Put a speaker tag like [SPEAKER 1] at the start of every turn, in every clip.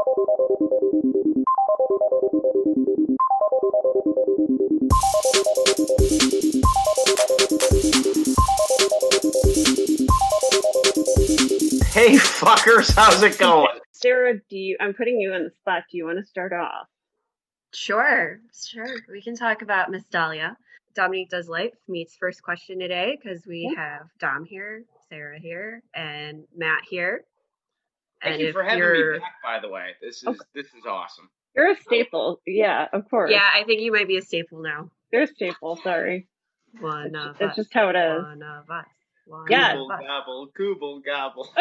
[SPEAKER 1] Hey fuckers, how's it going?
[SPEAKER 2] Sarah, I'm putting you in the spot. Do you want to start off?
[SPEAKER 3] Sure. We can talk about Miss Dalia. Dominique Does Life meets first question today because we have Dom here, Sarah here, and Matt here.
[SPEAKER 1] Thank you for having me back, by the way. This is awesome.
[SPEAKER 2] You're a staple. Yeah, of course.
[SPEAKER 3] Yeah, I think you might be a staple now.
[SPEAKER 2] You're a staple, sorry.
[SPEAKER 3] It's
[SPEAKER 2] just how it is.
[SPEAKER 3] One of us.
[SPEAKER 1] Gooble gobble, gooble gobble.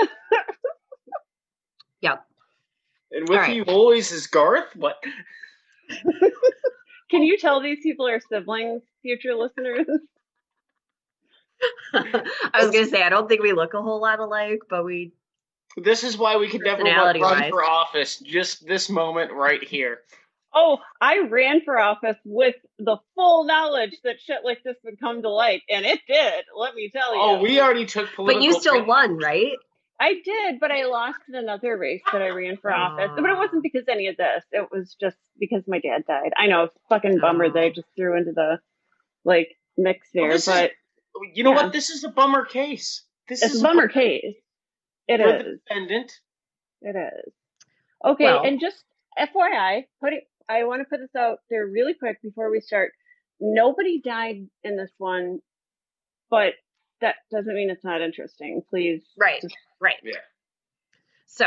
[SPEAKER 3] Yep.
[SPEAKER 1] And with you always is Garth? What?
[SPEAKER 2] Can you tell these people are siblings, future listeners?
[SPEAKER 3] I was going to say, I don't think we look a whole lot alike, but we...
[SPEAKER 1] This is why we could never run for office. Just this moment right here.
[SPEAKER 2] Oh, I ran for office with the full knowledge that shit like this would come to light, and it did, let me tell you.
[SPEAKER 1] Oh, we already took political...
[SPEAKER 3] But you still won, right?
[SPEAKER 2] I did, but I lost in another race that I ran for office. But it wasn't because any of this. It was just because my dad died. I know, fucking bummer that I just threw into the, mix there. But
[SPEAKER 1] you know what? This is a bummer case.
[SPEAKER 2] It's a bummer case. It is.
[SPEAKER 1] The defendant.
[SPEAKER 2] It is. Okay, and just FYI, I want to put this out there really quick before we start. Nobody died in this one, but that doesn't mean it's not interesting. Please.
[SPEAKER 3] Right.
[SPEAKER 1] Yeah.
[SPEAKER 3] So,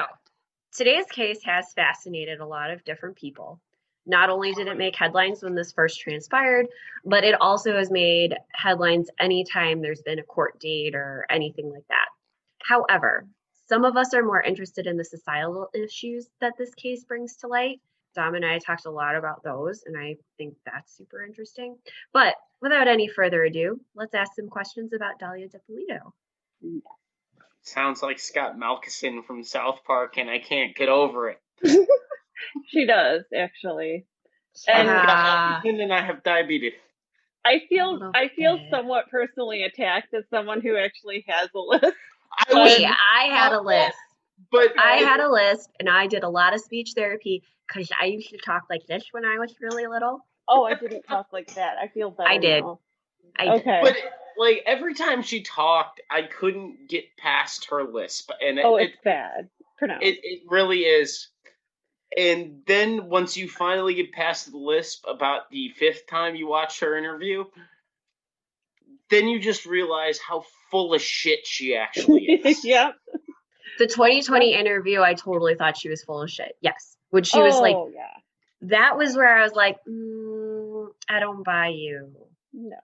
[SPEAKER 3] today's case has fascinated a lot of different people. Not only did it make headlines when this first transpired, but it also has made headlines anytime there's been a court date or anything like that. However, some of us are more interested in the societal issues that this case brings to light. Dom and I talked a lot about those, and I think that's super interesting. But without any further ado, let's ask some questions about Dalia Dippolito.
[SPEAKER 1] Sounds like Scott Malkison from South Park, and I can't get over it.
[SPEAKER 2] She does, actually.
[SPEAKER 1] And I have diabetes.
[SPEAKER 2] I feel somewhat personally attacked as someone who actually has a list.
[SPEAKER 3] I had a list. But I had a list, and I did a lot of speech therapy because I used to talk like this when I was really little.
[SPEAKER 2] Oh, I didn't talk like that. I feel better.
[SPEAKER 3] I did.
[SPEAKER 2] Now.
[SPEAKER 3] Okay.
[SPEAKER 1] But every time she talked, I couldn't get past her lisp, and
[SPEAKER 2] it's bad.
[SPEAKER 1] It really is. And then once you finally get past the lisp, about the fifth time you watch her interview, then you just realize how full of shit she actually is.
[SPEAKER 2] Yep.
[SPEAKER 3] The 2020 interview, I totally thought she was full of shit. Yes. When she was that was where I was like, I don't buy you.
[SPEAKER 2] No.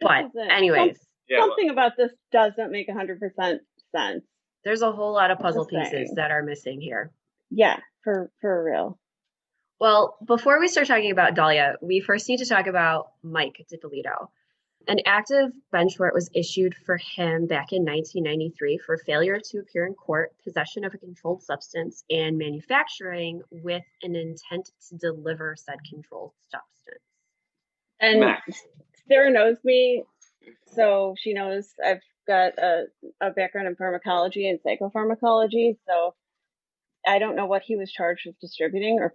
[SPEAKER 3] But anyways.
[SPEAKER 2] Something about this doesn't make 100% sense.
[SPEAKER 3] There's a whole lot of puzzle pieces that are missing here.
[SPEAKER 2] Yeah, for real.
[SPEAKER 3] Well, before we start talking about Dalia, we first need to talk about Mike Dippolito. An active bench warrant was issued for him back in 1993 for failure to appear in court, possession of a controlled substance, and manufacturing with an intent to deliver said controlled substance.
[SPEAKER 2] And Sarah knows me, so she knows I've got a background in pharmacology and psychopharmacology, so I don't know what he was charged with distributing or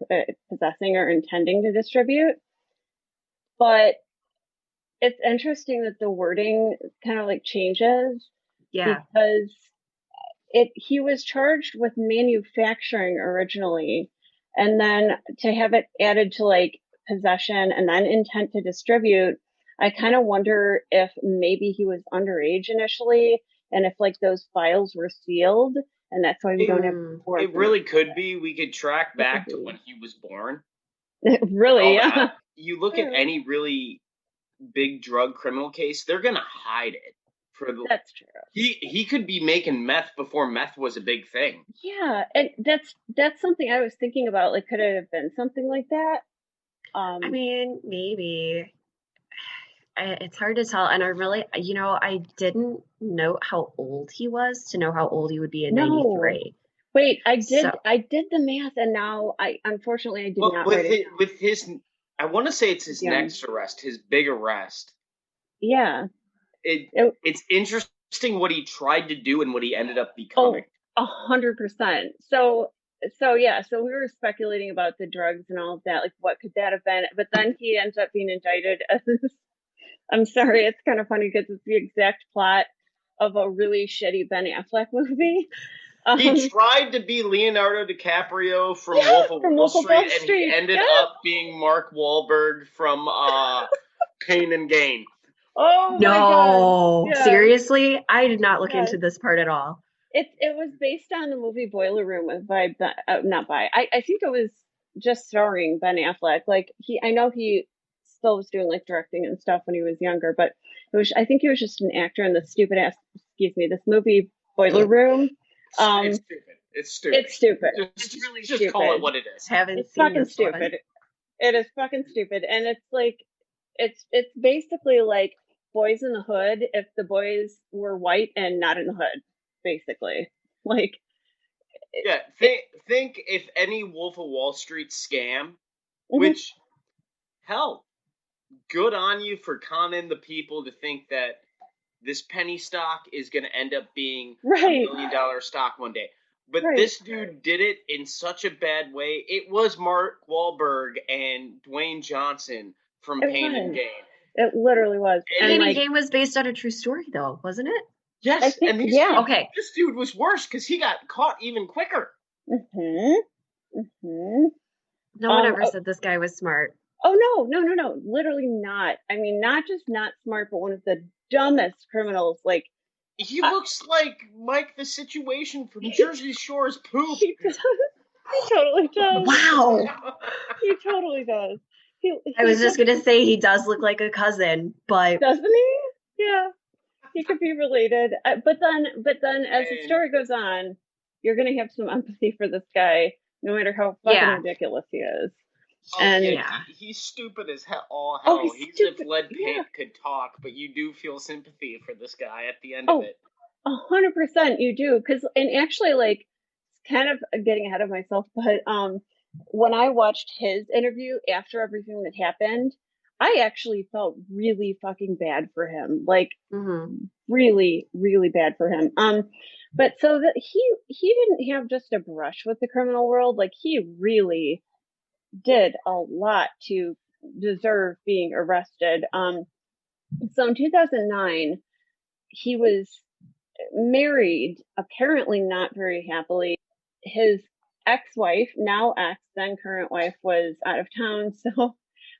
[SPEAKER 2] possessing or intending to distribute, but it's interesting that the wording kind of changes.
[SPEAKER 3] Yeah.
[SPEAKER 2] Because he was charged with manufacturing originally, and then to have it added to possession and then intent to distribute, I kind of wonder if maybe he was underage initially, and if those files were sealed, and that's why we don't have.
[SPEAKER 1] It really could be. We could track back to when he was born.
[SPEAKER 2] Really, yeah.
[SPEAKER 1] You look at any really big drug criminal case, they're gonna hide it.
[SPEAKER 2] That's true.
[SPEAKER 1] He could be making meth before meth was a big thing.
[SPEAKER 2] Yeah, and that's something I was thinking about. Could it have been something like that?
[SPEAKER 3] I mean, maybe. It's hard to tell, and I really, I didn't know how old he was to know how old he would be in 93.
[SPEAKER 2] Wait, I did the math, and now unfortunately I did not write it down.
[SPEAKER 1] With his, I want to say it's his next arrest, his big arrest.
[SPEAKER 2] Yeah.
[SPEAKER 1] It's interesting what he tried to do and what he ended up becoming.
[SPEAKER 2] 100%. So so we were speculating about the drugs and all of that, like what could that have been? But then he ends up being indicted as, I'm sorry, it's kind of funny because it's the exact plot of a really shitty Ben Affleck movie.
[SPEAKER 1] He tried to be Leonardo DiCaprio from Wolf of Wall Street, and he ended up being Mark Wahlberg from Pain and Gain.
[SPEAKER 2] Oh
[SPEAKER 3] no,
[SPEAKER 2] my God. Yeah.
[SPEAKER 3] Seriously? I did not look into this part at all.
[SPEAKER 2] It was based on the movie Boiler Room I think it was just starring Ben Affleck. Like I know he still was doing like directing and stuff when he was younger, but I think he was just an actor in this movie Boiler Room.
[SPEAKER 1] It's stupid. It's stupid.
[SPEAKER 2] It's stupid.
[SPEAKER 1] It's really just stupid. Call it what it is.
[SPEAKER 2] It's fucking stupid. It is fucking stupid, and it's like it's basically like Boys in the Hood if the boys were white and not in the hood, basically. Like,
[SPEAKER 1] yeah, think if any Wolf of Wall Street scam, which, hell, good on you for conning the people to think that this penny stock is going to end up being $1 million stock one day. But this dude did it in such a bad way. It was Mark Wahlberg and Dwayne Johnson from Pain and Gain.
[SPEAKER 2] It literally was.
[SPEAKER 3] Pain and Gain was based on a true story, though, wasn't it?
[SPEAKER 1] Yes, and this dude was worse because he got caught even quicker.
[SPEAKER 3] No one ever said this guy was smart.
[SPEAKER 2] Oh, no. Literally not. I mean, not just not smart, but one of the dumbest criminals. Like,
[SPEAKER 1] he looks like Mike the Situation from Jersey Shore's poop.
[SPEAKER 2] He totally does.
[SPEAKER 3] Wow.
[SPEAKER 2] He totally does.
[SPEAKER 3] I was just going to say he does look like a cousin, but...
[SPEAKER 2] Doesn't he? Yeah. He could be related. But then as the story goes on, you're going to have some empathy for this guy, no matter how fucking ridiculous he is.
[SPEAKER 1] He's stupid as hell. He's if lead paint could talk, but you do feel sympathy for this guy at the end of it.
[SPEAKER 2] 100% you do. And actually, like, kind of getting ahead of myself, but when I watched his interview after everything that happened, I actually felt really fucking bad for him. Like, really, really bad for him. But so that he didn't have just a brush with the criminal world. Like, he really did a lot to deserve being arrested. So in 2009, he was married, apparently not very happily. His ex-wife, now ex, then current wife, was out of town. So,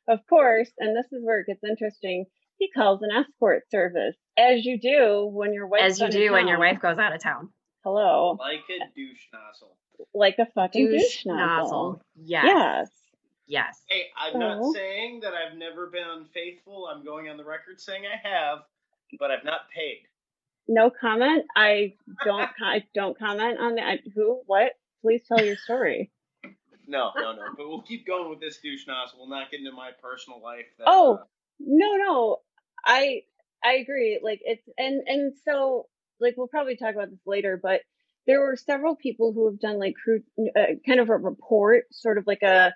[SPEAKER 2] of course, and this is where it gets interesting, he calls an escort service, as you do when your wife
[SPEAKER 3] when your wife goes out of town.
[SPEAKER 2] Hello.
[SPEAKER 1] Like a douche nozzle.
[SPEAKER 2] Like a fucking douche nozzle.
[SPEAKER 3] Yes.
[SPEAKER 1] Hey, I'm not saying that I've never been unfaithful. I'm going on the record saying I have, but I've not paid.
[SPEAKER 2] No comment. I don't comment on that. Who? What? Please tell your story.
[SPEAKER 1] No. But we'll keep going with this douche nozzle. We'll not get into my personal life.
[SPEAKER 2] No. I agree. Like, it's and so, like, we'll probably talk about this later, but there were several people who have done like kind of a report, sort of like a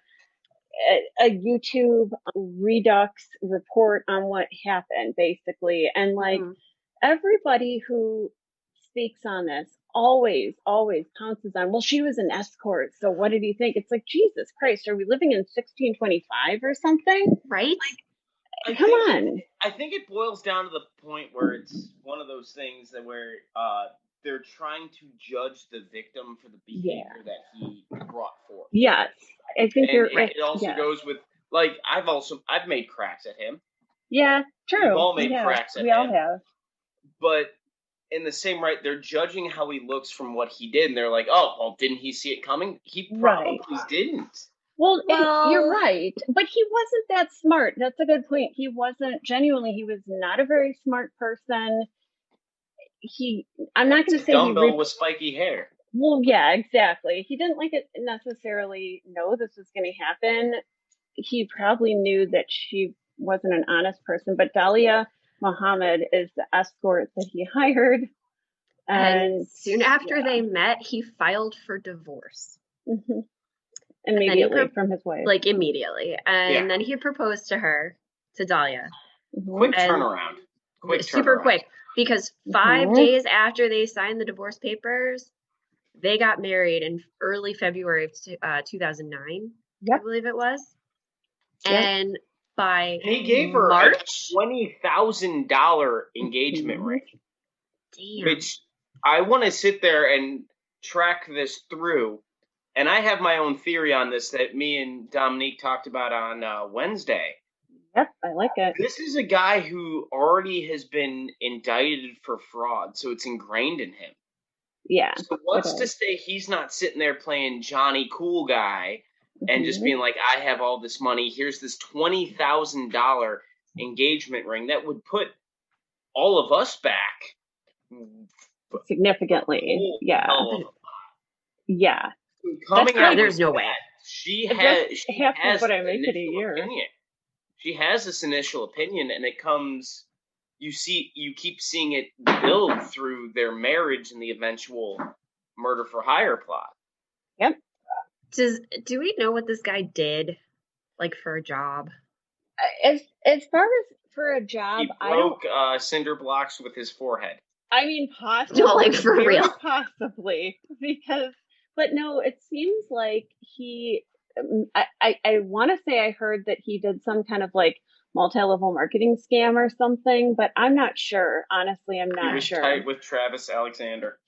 [SPEAKER 2] YouTube Redux report on what happened, basically. And like everybody who speaks on this always pounces on, well, she was an escort, so what did you think? It's like, Jesus Christ, are we living in 1625 or something?
[SPEAKER 3] Right?
[SPEAKER 2] Like, come on.
[SPEAKER 1] I think it boils down to the point where it's one of those things that where they're trying to judge the victim for the behavior that he brought forth.
[SPEAKER 2] Yes. I think you're right.
[SPEAKER 1] It also goes with, like, I've made cracks at him.
[SPEAKER 2] Yeah, true.
[SPEAKER 1] We've all made cracks at him.
[SPEAKER 2] We all have.
[SPEAKER 1] But in the same right, they're judging how he looks from what he did, and they're like, oh, well, didn't he see it coming? He probably didn't.
[SPEAKER 2] Well, you're right. But he wasn't that smart. That's a good point. He was not a very smart person. I'm not going to say
[SPEAKER 1] dumbbell with spiky hair.
[SPEAKER 2] Well, yeah, exactly. He didn't necessarily know this was going to happen. He probably knew that she wasn't an honest person, but Dalia Muhammad is the escort that he hired. And
[SPEAKER 3] soon after they met, he filed for divorce.
[SPEAKER 2] Immediately from his wife.
[SPEAKER 3] Like, immediately. And then he proposed to her, to Dalia.
[SPEAKER 1] Quick turnaround.
[SPEAKER 3] Super quick. Because 5 days after they signed the divorce papers, They got married in early February of 2009, I believe it was. And by
[SPEAKER 1] he gave her
[SPEAKER 3] March,
[SPEAKER 1] a $20,000 engagement ring.
[SPEAKER 3] Damn.
[SPEAKER 1] Which I want to sit there and track this through. And I have my own theory on this that me and Dominique talked about on Wednesday.
[SPEAKER 2] Yep, I like it.
[SPEAKER 1] This is a guy who already has been indicted for fraud, so it's ingrained in him.
[SPEAKER 2] Yeah.
[SPEAKER 1] So what's to say he's not sitting there playing Johnny Cool Guy and just being like, I have all this money. Here's this $20,000 engagement ring that would put all of us back
[SPEAKER 2] significantly. Yeah. Yeah.
[SPEAKER 1] Coming out,
[SPEAKER 3] there's no way.
[SPEAKER 1] She has
[SPEAKER 2] what I make it a year.
[SPEAKER 1] Opinion. She has this initial opinion, and it comes. You keep seeing it build through their marriage and the eventual murder for hire plot.
[SPEAKER 2] Yep.
[SPEAKER 3] Do we know what this guy did, like, for a job?
[SPEAKER 2] As far as for a job,
[SPEAKER 1] he broke cinder blocks with his forehead.
[SPEAKER 2] I mean, possibly.
[SPEAKER 3] No, like, for real.
[SPEAKER 2] Possibly, because. But no, it seems like he. I want to say I heard that he did some kind of like multi-level marketing scam or something, but I'm not sure. Honestly, I'm not sure.
[SPEAKER 1] He was tight with Travis Alexander.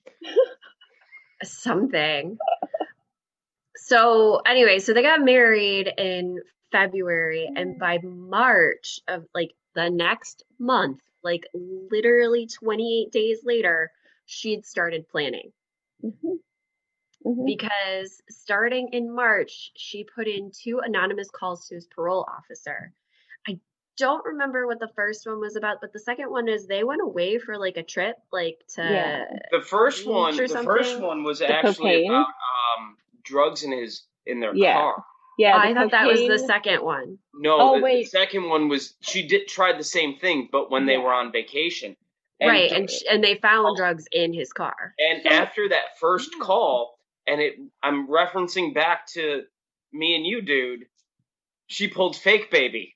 [SPEAKER 3] Something. So anyway, so they got married in February, and by March of like the next month, like literally 28 days later, she'd started planning. Because starting in March, she put in 2 anonymous calls to his parole officer. I don't remember what the first one was about, but the second one is they went away for like a trip, like to
[SPEAKER 1] the first one was actually about drugs in their car.
[SPEAKER 2] Yeah,
[SPEAKER 3] I thought that was the second one.
[SPEAKER 1] No, the second one was she tried the same thing, but when they were on vacation.
[SPEAKER 3] And and they found drugs in his car.
[SPEAKER 1] And after that first call, and I'm referencing back to me and you, dude, she pulled fake baby.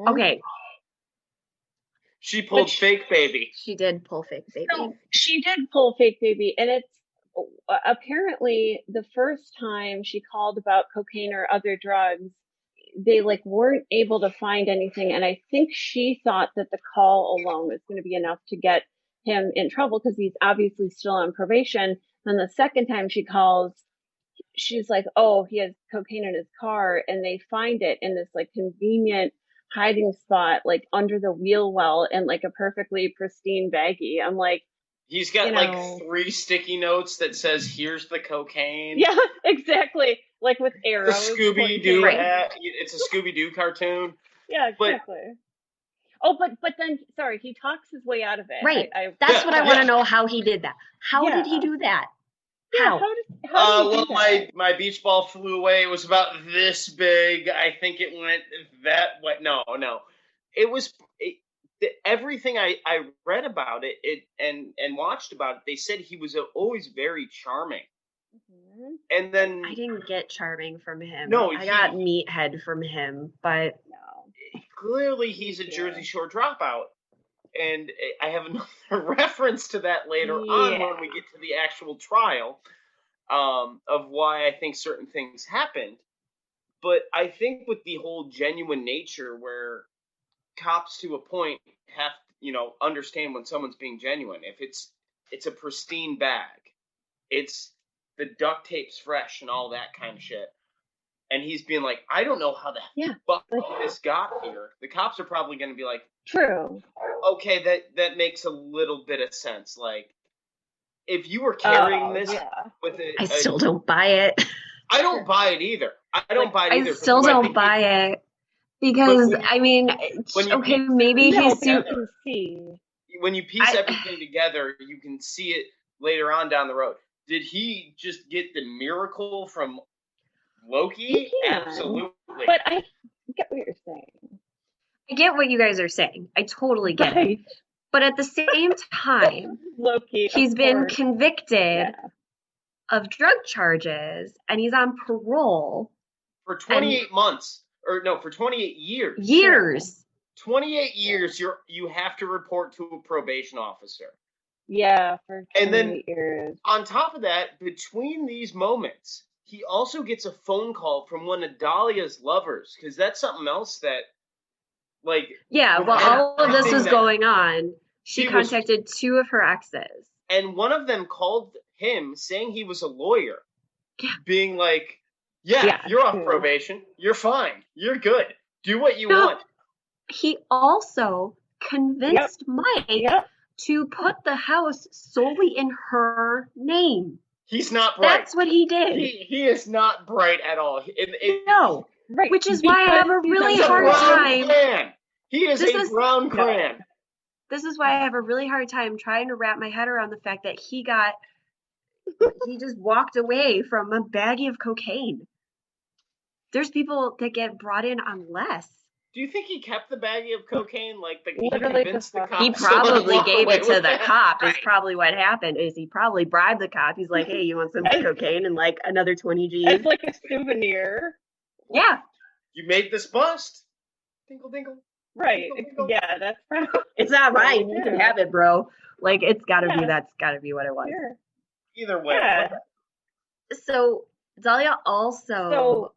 [SPEAKER 3] Okay.
[SPEAKER 1] She pulled fake baby.
[SPEAKER 3] She did pull fake baby.
[SPEAKER 2] So she did pull fake baby, and it's apparently the first time she called about cocaine or other drugs, they like weren't able to find anything, and I think she thought that the call alone was going to be enough to get him in trouble because he's obviously still on probation. Then the second time she calls, she's like, oh, he has cocaine in his car, and they find it in this like convenient hiding spot, like under the wheel well in like a perfectly pristine baggie. I'm like,
[SPEAKER 1] he's got like 3 sticky notes that says, here's the cocaine.
[SPEAKER 2] Yeah, exactly. Like with arrows.
[SPEAKER 1] The Scooby-Doo hat. It's a Scooby-Doo cartoon.
[SPEAKER 2] Yeah, exactly. But then, sorry, he talks his way out of it.
[SPEAKER 3] Right. That's what I want to know, how he did that. How did he do that? How?
[SPEAKER 2] How
[SPEAKER 1] well, my beach ball flew away. It was about this big. I think it went that way. No. It was everything I read about it and watched about it. They said he was always very charming. And then
[SPEAKER 3] I didn't get charming from him.
[SPEAKER 1] No,
[SPEAKER 3] I got meathead from him, but
[SPEAKER 1] clearly he's a Jersey Shore dropout. And I have another reference to that later on when we get to the actual trial of why I think certain things happened. But I think with the whole genuine nature where cops to a point have understand when someone's being genuine. If it's a pristine bag, it's the duct tape's fresh and all that kind of shit. And he's being like, I don't know how the fuck this got here. The cops are probably going to be like,
[SPEAKER 2] true.
[SPEAKER 1] Okay, that makes a little bit of sense. Like, if you were carrying this with
[SPEAKER 3] I still don't buy it.
[SPEAKER 1] I don't buy it either. I don't buy it either.
[SPEAKER 3] I still don't buy it. Because, I mean, maybe he's super...
[SPEAKER 1] When you piece everything together, you can see it later on down the road. Did he just get the miracle from Loki? Absolutely.
[SPEAKER 2] But I get what you're saying.
[SPEAKER 3] I get what you guys are saying. I totally get it. But at the same time,
[SPEAKER 2] Loki,
[SPEAKER 3] he's been convicted of drug charges, and he's on parole.
[SPEAKER 1] For 28 months. Or no, for 28 years. 28 years, you have to report to a probation officer.
[SPEAKER 2] Yeah, for
[SPEAKER 1] And
[SPEAKER 2] 28
[SPEAKER 1] then
[SPEAKER 2] years.
[SPEAKER 1] on top of that, between these moments, he also gets a phone call from one of Dalia's lovers, because that's something else that, like,
[SPEAKER 3] Yeah,
[SPEAKER 1] with
[SPEAKER 3] well, all of this
[SPEAKER 1] everything
[SPEAKER 3] was
[SPEAKER 1] that
[SPEAKER 3] going on. She
[SPEAKER 1] he was,
[SPEAKER 3] contacted two of her exes.
[SPEAKER 1] and one of them called him saying he was a lawyer,
[SPEAKER 3] Yeah.
[SPEAKER 1] being like, yeah, you're off probation. You're fine. You're good. Do what you want.
[SPEAKER 3] He also convinced Mike to put the house solely in her name.
[SPEAKER 1] He's not bright.
[SPEAKER 3] That's what he did.
[SPEAKER 1] He is not bright at all.
[SPEAKER 3] No. Right. Which is why I have a really hard time.
[SPEAKER 1] Crayon. He is a brown crayon.
[SPEAKER 3] This is why I have a really hard time trying to wrap my head around the fact that he just walked away from a baggie of cocaine. There's people that get brought in on less.
[SPEAKER 1] Do you think he kept the baggie of cocaine? Like, he
[SPEAKER 3] probably gave it to the cop. Is probably what happened. Is he probably bribed the cop? He's like, hey, you want some cocaine and like another 20 G's?
[SPEAKER 2] It's like a souvenir.
[SPEAKER 3] Yeah.
[SPEAKER 1] You made this bust. Dinkle, dinkle.
[SPEAKER 2] Right.
[SPEAKER 1] Dinkle, dinkle.
[SPEAKER 2] Yeah, that's right.
[SPEAKER 3] It's not mine. You can have it, bro. Like, it's gotta be, that's gotta be what it was.
[SPEAKER 2] Sure.
[SPEAKER 1] Either way.
[SPEAKER 2] Yeah.
[SPEAKER 3] So Dalia also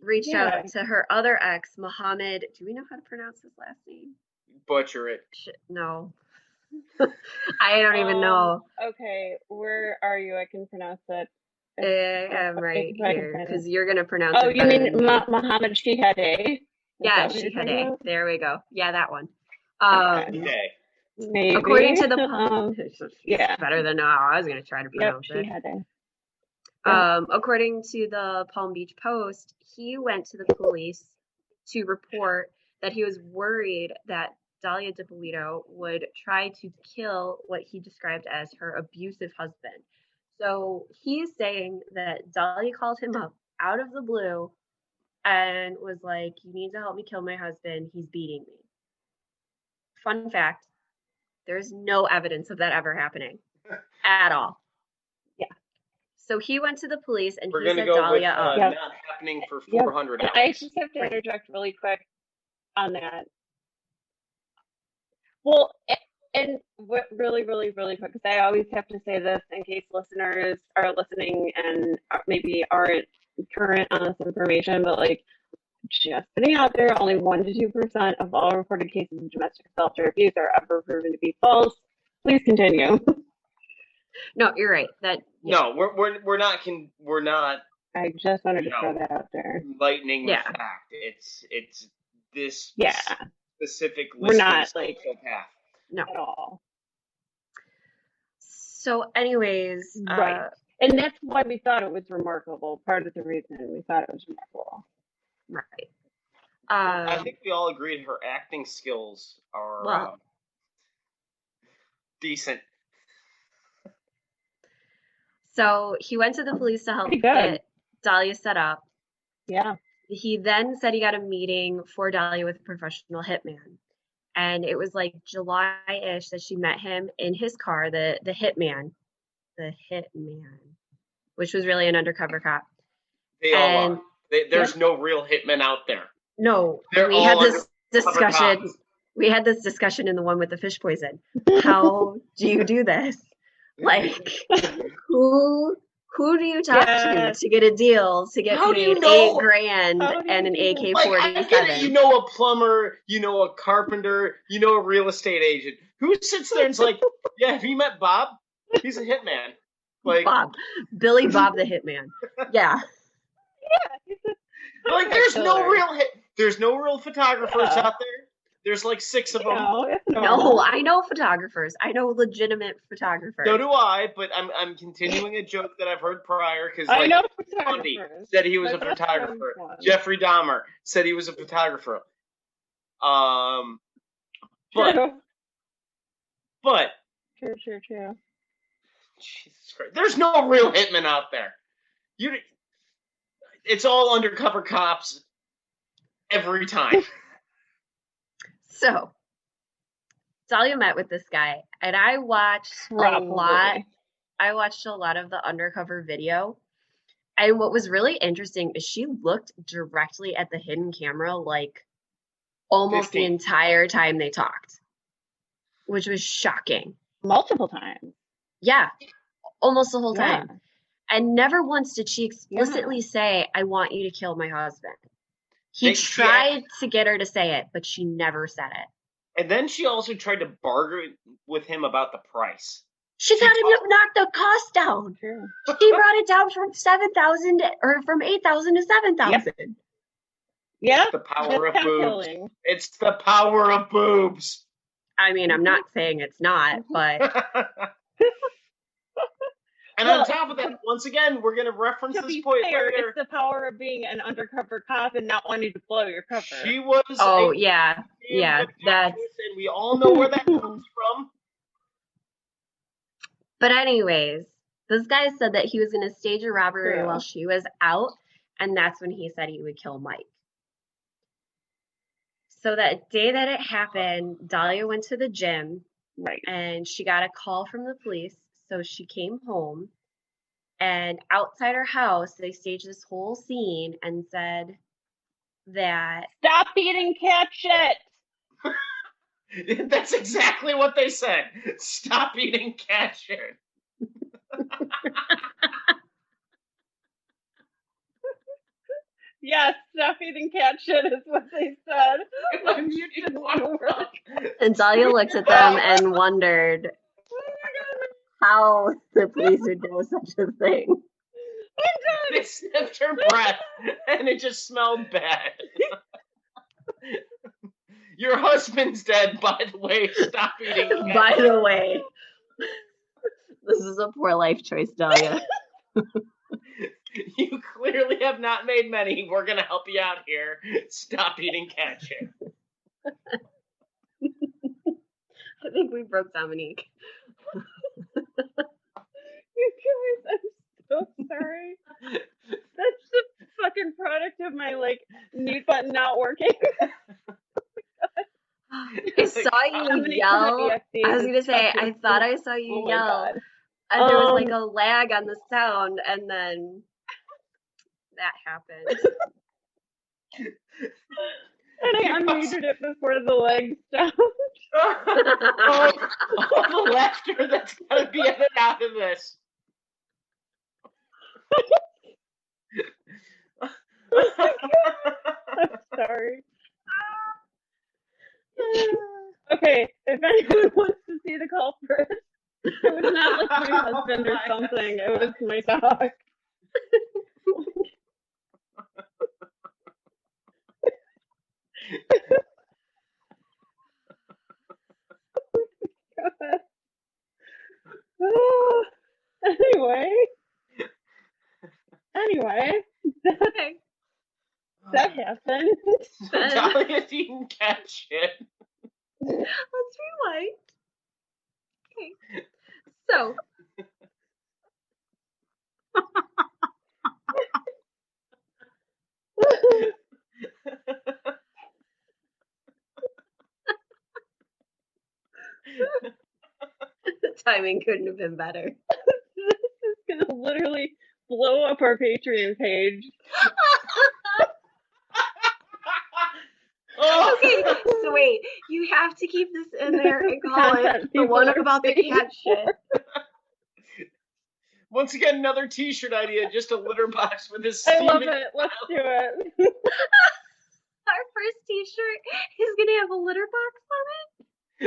[SPEAKER 3] reached out to her other ex, Mohammed. Do we know how to pronounce his last name?
[SPEAKER 1] Butcher it.
[SPEAKER 3] No. I don't even know.
[SPEAKER 2] Okay, where are you? I can pronounce it.
[SPEAKER 3] I'm right here, because you're going to pronounce it.
[SPEAKER 2] Oh, you mean Mohammed Shihadeh?
[SPEAKER 3] Yeah, Shihadeh. There we go. Yeah, that one.
[SPEAKER 2] Maybe.
[SPEAKER 3] According to the it's better than how I was going to try to pronounce it. According to the Palm Beach Post, he went to the police to report that he was worried that Dalia Dippolito would try to kill what he described as her abusive husband. So he's saying that Dalia called him up out of the blue and was like, you need to help me kill my husband. He's beating me. Fun fact, there's no evidence of that ever happening at all. Yeah. So he went to the police and he set Dalia up.
[SPEAKER 1] Not happening for 400 hours.
[SPEAKER 2] I just have to interject really quick on that. Well, and really, really, really quick, because I always have to say this in case listeners are listening and maybe aren't current on this information, but like, just putting out there, only 1 to 2% of all reported cases of domestic assault or abuse are ever proven to be false. Please continue.
[SPEAKER 3] No, you're right.
[SPEAKER 1] No, we're not.
[SPEAKER 2] I just wanted to throw that out there.
[SPEAKER 1] Lightning fact. It's this specific.
[SPEAKER 2] We're not like
[SPEAKER 1] path.
[SPEAKER 3] No,
[SPEAKER 2] at all.
[SPEAKER 3] So, anyways,
[SPEAKER 2] right, and that's why we thought it was remarkable. Part of the reason we thought it was remarkable.
[SPEAKER 3] Right.
[SPEAKER 1] I think we all agreed her acting skills are decent.
[SPEAKER 3] So he went to the police to help get Dalia set up.
[SPEAKER 2] Yeah.
[SPEAKER 3] He then said he got a meeting for Dalia with a professional hitman. And it was like July-ish that she met him in his car, the hitman, which was really an undercover cop.
[SPEAKER 1] They all are. There's no real hitmen out there.
[SPEAKER 3] No, we had this discussion. We had this discussion in the one with the fish poison. How do you do this? Like, who do you talk to get a deal to get paid $8,000 and an AK-47?
[SPEAKER 1] You know a plumber, you know a carpenter, you know a real estate agent. Who sits there and's like, yeah, have you met Bob? He's a hitman. Like
[SPEAKER 3] Billy Bob the hitman. Yeah.
[SPEAKER 1] Like there's no real photographers out there. There's like 6 of them.
[SPEAKER 3] No, I know photographers. I know legitimate photographers.
[SPEAKER 1] So do I, but I'm continuing a joke that I've heard prior because
[SPEAKER 2] I know
[SPEAKER 1] Bundy said he was a photographer. Jeffrey Dahmer said he was a photographer. But
[SPEAKER 2] True.
[SPEAKER 1] Jesus Christ, there's no real hitman out there. It's all undercover cops every time.
[SPEAKER 3] So, Dalia met with this guy, and I watched a lot. I watched a lot of the undercover video, and what was really interesting is she looked directly at the hidden camera, like almost the entire time they talked, which was shocking.
[SPEAKER 2] multiple times.
[SPEAKER 3] Yeah, almost the whole
[SPEAKER 2] Yeah.
[SPEAKER 3] time. And never once did she explicitly
[SPEAKER 2] Yeah.
[SPEAKER 3] say, I want you to kill my husband. He
[SPEAKER 1] They-
[SPEAKER 3] tried to get her to say it, but she never said it.
[SPEAKER 1] And then she also tried to bargain with him about the price.
[SPEAKER 3] She got him to knock the cost down.
[SPEAKER 2] True.
[SPEAKER 3] She brought it down from 7,000 or from 8,000 to 7,000.
[SPEAKER 2] Yeah.
[SPEAKER 1] The power of
[SPEAKER 2] That's
[SPEAKER 1] boobs.
[SPEAKER 2] killing.
[SPEAKER 1] It's the power of boobs.
[SPEAKER 3] I mean, I'm not saying it's not, but
[SPEAKER 1] And
[SPEAKER 2] Well,
[SPEAKER 1] on top of that, once again, we're going to reference
[SPEAKER 2] To
[SPEAKER 1] this
[SPEAKER 2] be
[SPEAKER 1] point
[SPEAKER 2] fair,
[SPEAKER 1] later.
[SPEAKER 2] it's the power of being an undercover cop and not wanting to blow your cover.
[SPEAKER 1] She was
[SPEAKER 3] oh
[SPEAKER 1] a
[SPEAKER 3] yeah, yeah,
[SPEAKER 1] good
[SPEAKER 3] that's.
[SPEAKER 1] actress, and we all know where that comes from.
[SPEAKER 3] But anyways, this guy said that he was going to stage a robbery
[SPEAKER 2] True.
[SPEAKER 3] while she was out, and that's when he said he would kill Mike. So that day that it happened, Dalia went to the gym,
[SPEAKER 2] Right.
[SPEAKER 3] and she got a call from the police. So she came home, and outside her house, they staged this whole scene and said that
[SPEAKER 2] Stop eating cat shit.
[SPEAKER 1] That's exactly what they said. Stop eating cat shit.
[SPEAKER 2] Yes, stop eating cat shit is what they said. My mute didn't want to work.
[SPEAKER 3] And Dalia looked at them and wondered how the police would do such a thing.
[SPEAKER 1] They sniffed her breath, and it just smelled bad. Your husband's dead, by the way. Stop eating cat
[SPEAKER 3] By
[SPEAKER 1] shit.
[SPEAKER 3] the way, this is a poor life choice, Dalia.
[SPEAKER 1] You clearly have not made many. We're going to help you out here. Stop eating cat shit.
[SPEAKER 3] I think we broke Dominique.
[SPEAKER 2] You guys, I'm so sorry. That's the fucking product of my mute button not working.
[SPEAKER 3] I saw
[SPEAKER 1] I'm
[SPEAKER 3] you
[SPEAKER 2] gonna
[SPEAKER 3] yell.
[SPEAKER 2] come at the
[SPEAKER 3] I was
[SPEAKER 2] XD
[SPEAKER 3] gonna say,
[SPEAKER 2] and
[SPEAKER 3] I thought I saw you
[SPEAKER 2] Oh my
[SPEAKER 3] yell,
[SPEAKER 2] God.
[SPEAKER 3] and there was like a lag on the sound, and then that happened.
[SPEAKER 2] And I unmuted it before the leg stopped.
[SPEAKER 1] all the laughter that's got to be edited out of this.
[SPEAKER 2] I'm sorry. Okay, if anyone wants to see the culprit, it was not like my husband or something. It was my dog. Anyway,
[SPEAKER 3] Okay.
[SPEAKER 2] that happened.
[SPEAKER 1] Dalia's eating cat shit.
[SPEAKER 3] Let's rewind. Okay. So. The timing couldn't have been better.
[SPEAKER 2] This is gonna literally blow up our Patreon page.
[SPEAKER 3] Okay, so wait, you have to keep this in there and call it the one about the cat shit.
[SPEAKER 1] Once again, another T-shirt idea, just a litter box with this.
[SPEAKER 2] I love it. Let's do it.
[SPEAKER 3] Our first T-shirt is gonna have a litter box on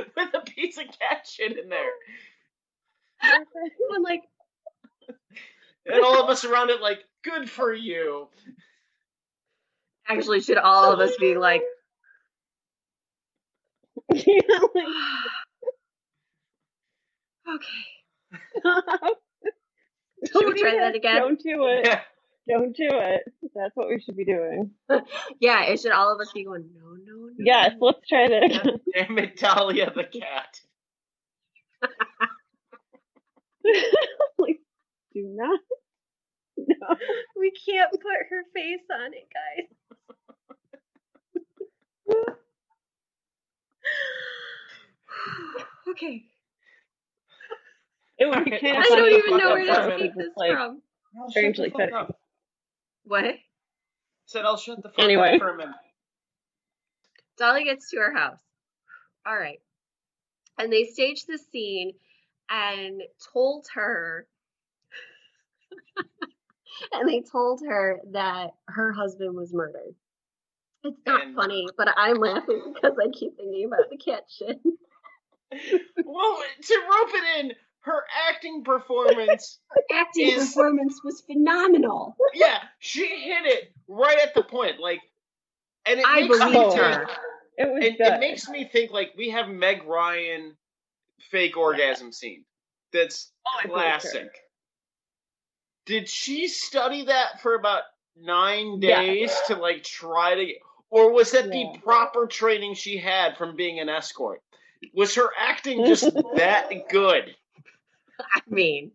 [SPEAKER 3] it
[SPEAKER 1] with a piece of cat shit in there.
[SPEAKER 3] I'm like,
[SPEAKER 1] and all of us around it like, good for you.
[SPEAKER 3] Actually, should all of us be like,
[SPEAKER 2] yeah,
[SPEAKER 3] okay.
[SPEAKER 2] Should
[SPEAKER 3] we try that again?
[SPEAKER 2] Don't do it.
[SPEAKER 1] Yeah.
[SPEAKER 2] Don't do it. That's what we should be doing.
[SPEAKER 3] Yeah, it should all of us be going, no, no, no.
[SPEAKER 2] Yes, let's try that again.
[SPEAKER 1] Damn it, Dalia the cat.
[SPEAKER 2] Like, do not. No.
[SPEAKER 3] We can't put her face on it, guys. Okay.
[SPEAKER 2] It would be kind of
[SPEAKER 3] I
[SPEAKER 2] funny
[SPEAKER 3] don't
[SPEAKER 2] if
[SPEAKER 3] even
[SPEAKER 2] we
[SPEAKER 3] know
[SPEAKER 2] did
[SPEAKER 3] where
[SPEAKER 2] that
[SPEAKER 3] to take
[SPEAKER 2] with,
[SPEAKER 3] this
[SPEAKER 2] like,
[SPEAKER 3] from.
[SPEAKER 2] strangely fitting.
[SPEAKER 3] What?
[SPEAKER 1] Said I'll shut the fuck
[SPEAKER 2] Anyway.
[SPEAKER 1] up for a minute.
[SPEAKER 3] Dolly gets to her house. All right. And they stage the scene, and told her, and they told her that her husband was murdered. It's not funny, but I'm laughing because I keep thinking about the cat shit.
[SPEAKER 1] Well, to rope it in, her acting performance
[SPEAKER 3] performance was phenomenal.
[SPEAKER 1] Yeah, she hit it right at the point. Like, and
[SPEAKER 3] I believed her.
[SPEAKER 2] It was
[SPEAKER 1] and
[SPEAKER 2] good.
[SPEAKER 1] it makes me think, like, we have Meg Ryan fake orgasm scene. That's classic. Did she study that for about 9 days to, like, try to... Or was that the proper training she had from being an escort? Was her acting just that good?
[SPEAKER 3] I mean...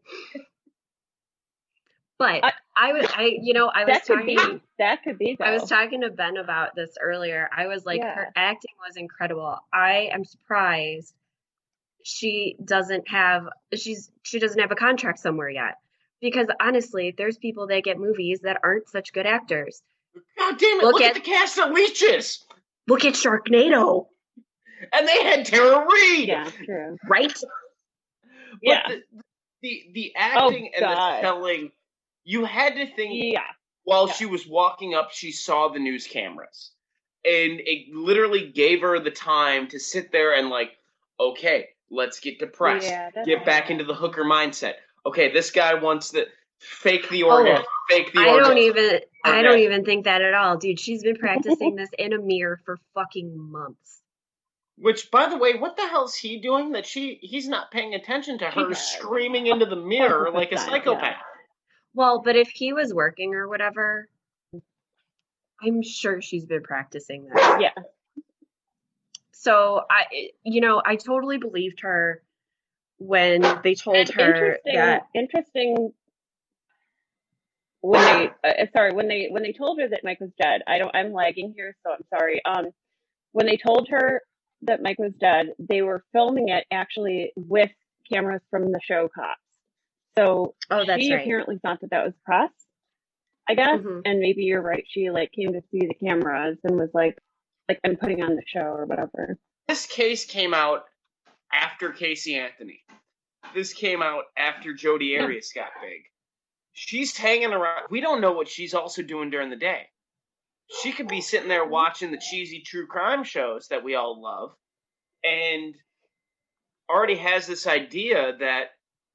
[SPEAKER 3] But I was talking to Ben about this earlier. I was like, her acting was incredible. I am surprised she doesn't have a contract somewhere yet. Because honestly, there's people that get movies that aren't such good actors.
[SPEAKER 1] God damn it! Look at the cast of Leeches.
[SPEAKER 3] Look at Sharknado.
[SPEAKER 1] And they had Tara Reid.
[SPEAKER 2] Yeah, true.
[SPEAKER 3] Right?
[SPEAKER 1] But the acting and the selling. You had to think while she was walking up, she saw the news cameras. And it literally gave her the time to sit there and like, okay, let's get depressed. Get back into the hooker mindset. Okay, this guy wants to fake the orgasm. Fake the orgasm.
[SPEAKER 3] I don't even think that at all. Dude, she's been practicing this in a mirror for fucking months.
[SPEAKER 1] Which, by the way, what the hell is he doing that he's not paying attention to her screaming into the mirror like a psychopath?
[SPEAKER 3] Yeah. Well, but if he was working or whatever, I'm sure she's been practicing that.
[SPEAKER 2] Yeah.
[SPEAKER 3] So I totally believed her when they told her that.
[SPEAKER 2] Interesting. When they told her that Mike was dead. I'm lagging here, so I'm sorry. When they told her that Mike was dead, they were filming it actually with cameras from the show Cops. So she apparently thought that was press, I guess. Mm-hmm. And maybe you're right. She like came to see the cameras and was like I'm putting on the show or whatever.
[SPEAKER 1] This case came out after Casey Anthony. This came out after Jodi Arias got big. She's hanging around. We don't know what she's also doing during the day. She could be sitting there watching the cheesy true crime shows that we all love and already has this idea that,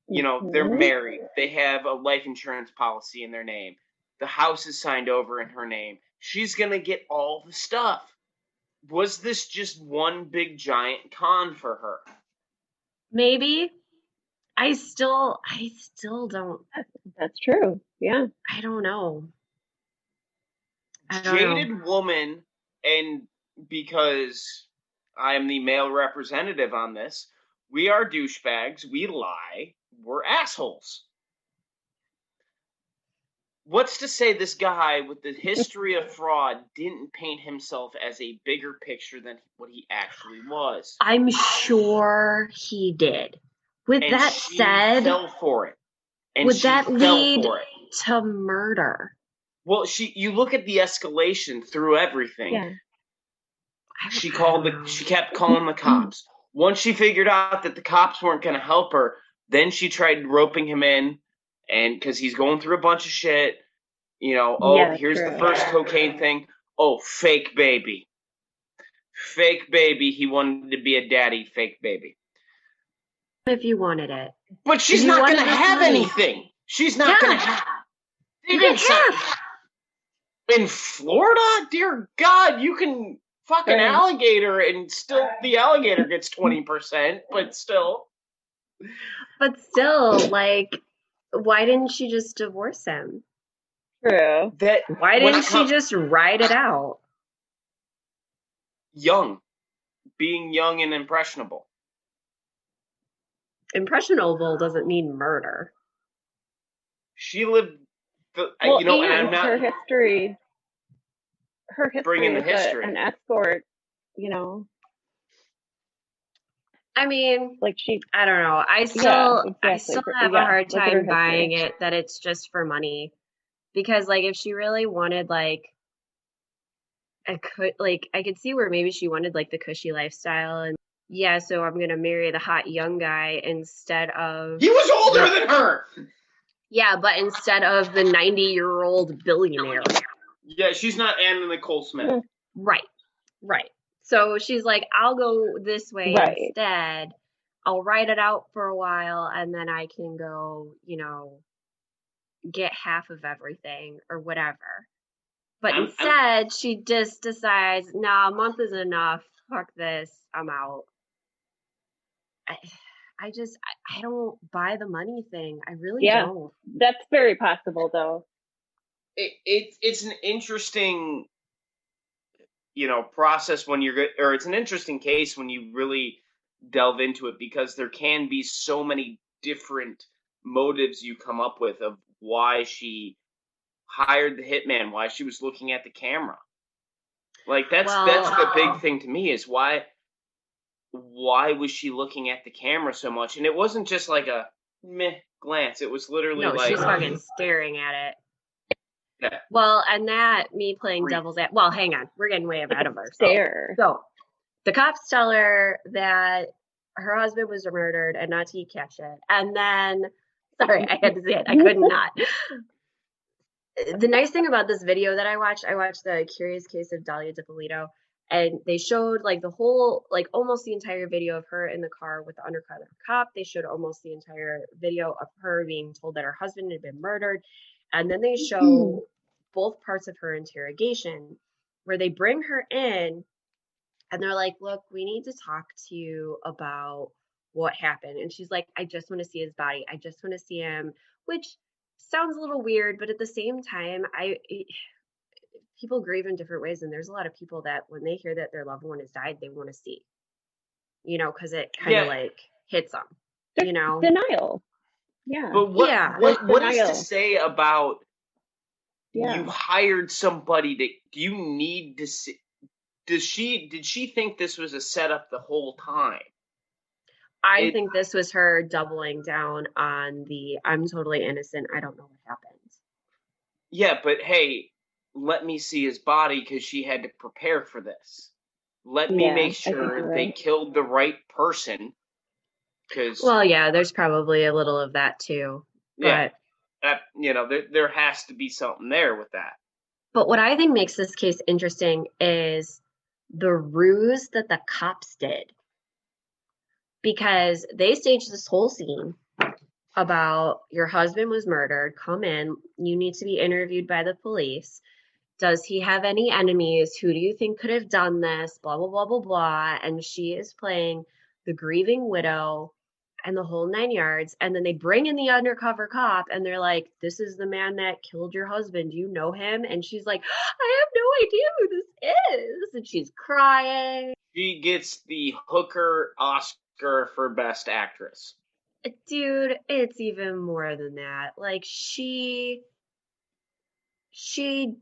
[SPEAKER 1] they're married. They have a life insurance policy in their name. The house is signed over in her name. She's going to get all the stuff. Was this just one big giant con for her?
[SPEAKER 3] Maybe. I still don't.
[SPEAKER 2] That's true. Yeah.
[SPEAKER 3] I don't know.
[SPEAKER 1] Jaded woman, and because I am the male representative on this, we are douchebags, we lie, we're assholes. What's to say this guy with the history of fraud didn't paint himself as a bigger picture than what he actually was?
[SPEAKER 3] I'm sure he did. With
[SPEAKER 1] and
[SPEAKER 3] that
[SPEAKER 1] she
[SPEAKER 3] said,
[SPEAKER 1] fell for it. And
[SPEAKER 3] would that lead to murder?
[SPEAKER 1] Well, you look at the escalation through everything.
[SPEAKER 2] Yeah.
[SPEAKER 1] She kept calling the cops. Once she figured out that the cops weren't going to help her, then she tried roping him in, and because he's going through a bunch of shit, here's the first cocaine thing. Oh, fake baby. Fake baby. He wanted to be a daddy, fake baby.
[SPEAKER 3] If you wanted it.
[SPEAKER 1] But she's not going to have anything. She's not going to have. They didn't in Florida? Dear God, you can fuck an alligator and still the alligator gets 20%, but still.
[SPEAKER 3] But still, why didn't she just divorce him?
[SPEAKER 2] True.
[SPEAKER 3] Why didn't she just ride it out?
[SPEAKER 1] Being young and impressionable.
[SPEAKER 3] Impressionable doesn't mean murder.
[SPEAKER 1] She lived and I'm not
[SPEAKER 2] her history. Her history
[SPEAKER 1] bringing the history.
[SPEAKER 2] An escort,
[SPEAKER 3] I mean,
[SPEAKER 2] I
[SPEAKER 3] don't know. I still have a hard time buying it that it's just for money, because if she really wanted I could see where maybe she wanted the cushy lifestyle and yeah, so I'm going to marry the hot young guy instead of...
[SPEAKER 1] He was older than her!
[SPEAKER 3] Yeah, but instead of the 90-year-old billionaire.
[SPEAKER 1] Yeah, she's not Anna Nicole Smith.
[SPEAKER 3] Right. So she's like, I'll go this way instead. I'll write it out for a while, and then I can go, get half of everything or whatever. But instead, she just decides, nah, a month is enough. Fuck this. I'm out. I don't buy the money thing. I really don't.
[SPEAKER 2] That's very possible, though.
[SPEAKER 1] It's an interesting, process when or it's an interesting case when you really delve into it, because there can be so many different motives you come up with of why she hired the hitman, why she was looking at the camera. Like that's the big thing to me, is why was she looking at the camera so much? And it wasn't just like a meh glance. It was literally
[SPEAKER 3] she's fucking staring at it.
[SPEAKER 1] Yeah.
[SPEAKER 3] Well, and that, me playing devil's advocate. Well, hang on, we're getting way ahead of ourselves. So the cops tell her that her husband was murdered and not to catch it. And then, sorry, I had to say it. I could not. The nice thing about this video that I watched the Curious Case of Dalia Dippolito, and they showed like the whole, like almost the entire video of her in the car with the undercover cop. They showed almost the entire video of her being told that her husband had been murdered. And then they show both parts of her interrogation, where they bring her in and they're like, look, we need to talk to you about what happened. And she's like, I just want to see his body. I just want to see him, which sounds a little weird, but at the same time, people grieve in different ways. And there's a lot of people that when they hear that their loved one has died, they want to see, because it kind of like hits them,
[SPEAKER 2] Denial. Yeah.
[SPEAKER 1] But what is to say about you hired somebody that you need to see? Did she think this was a setup the whole time?
[SPEAKER 3] I think this was her doubling down on the I'm totally innocent, I don't know what happened.
[SPEAKER 1] Yeah, but hey, let me see his body, because she had to prepare for this. Let me make sure they killed the right person.
[SPEAKER 3] Well, yeah, there's probably a little of that too.
[SPEAKER 1] Yeah, there has to be something there with that.
[SPEAKER 3] But what I think makes this case interesting is the ruse that the cops did. Because they staged this whole scene about your husband was murdered, come in, you need to be interviewed by the police. Does he have any enemies? Who do you think could have done this? Blah, blah, blah, blah, blah. And she is playing the grieving widow and the whole 9 yards. And then they bring in the undercover cop and they're like, this is the man that killed your husband. Do you know him? And she's like, I have no idea who this is. And she's crying.
[SPEAKER 1] She gets the Hooker Oscar for Best Actress.
[SPEAKER 3] Dude, it's even more than that. Like, she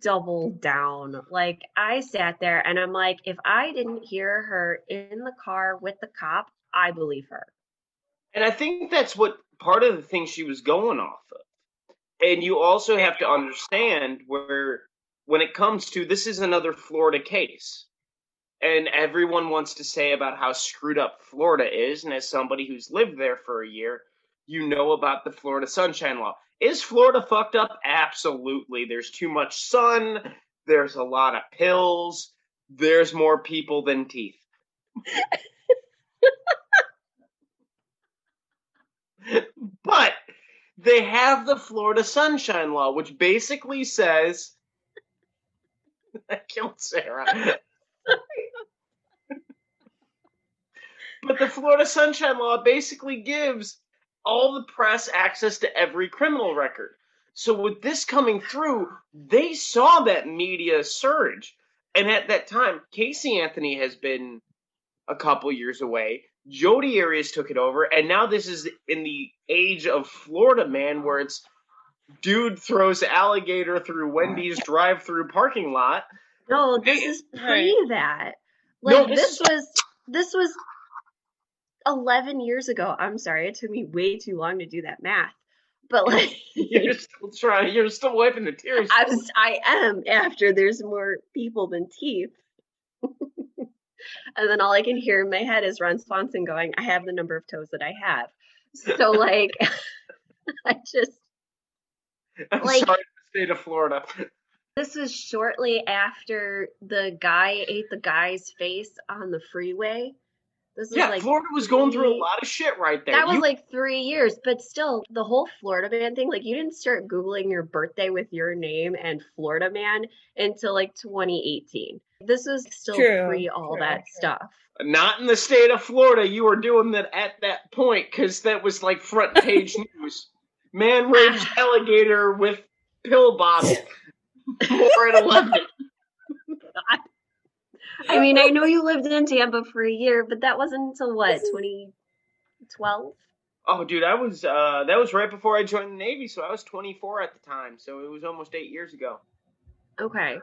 [SPEAKER 3] doubled down. Like, I sat there and I'm like, if I didn't hear her in the car with the cop, I believe her.
[SPEAKER 1] And I think that's what part of the thing she was going off of. And you also have to understand where, when it comes to, this is another Florida case. And everyone wants to say about how screwed up Florida is. And as somebody who's lived there for a year, you know about the Florida Sunshine Law. Is Florida fucked up? Absolutely. There's too much sun. There's a lot of pills. There's more people than teeth. But they have the Florida Sunshine Law, which basically says... I killed Sarah. But the Florida Sunshine Law basically gives all the press access to every criminal record. So with this coming through, they saw that media surge. And at that time, Casey Anthony has been a couple years away. Jodi Arias took it over. And now this is in the age of Florida Man, where it's dude throws alligator through Wendy's drive-through parking lot.
[SPEAKER 3] No, this is pre that. Like, no, this was 11 years ago. I'm sorry, it took me way too long to do that math. But like,
[SPEAKER 1] you're still wiping the tears.
[SPEAKER 3] I am, after there's more people than teeth. And then all I can hear in my head is Ron Swanson going, I have the number of toes that I have. So, like, I just,
[SPEAKER 1] I'm
[SPEAKER 3] like,
[SPEAKER 1] sorry, the state of Florida.
[SPEAKER 3] this was shortly after the guy ate the guy's face on the freeway. This was
[SPEAKER 1] Yeah,
[SPEAKER 3] like
[SPEAKER 1] Florida was going through a lot of shit right there.
[SPEAKER 3] That was like 3 years, but still, the whole Florida man thing, like you didn't start Googling your birthday with your name and Florida man until like 2018. This was still pre all that stuff.
[SPEAKER 1] Not in the state of Florida. You were doing that at that point because that was like front page news. Man rapes alligator with pill bottle. More at 11.
[SPEAKER 3] I mean, I know you lived in Tampa for a year, but that wasn't until what, 2012?
[SPEAKER 1] Oh, dude, that was right before I joined the Navy, so I was 24 at the time. So it was almost 8 years ago.
[SPEAKER 3] Okay.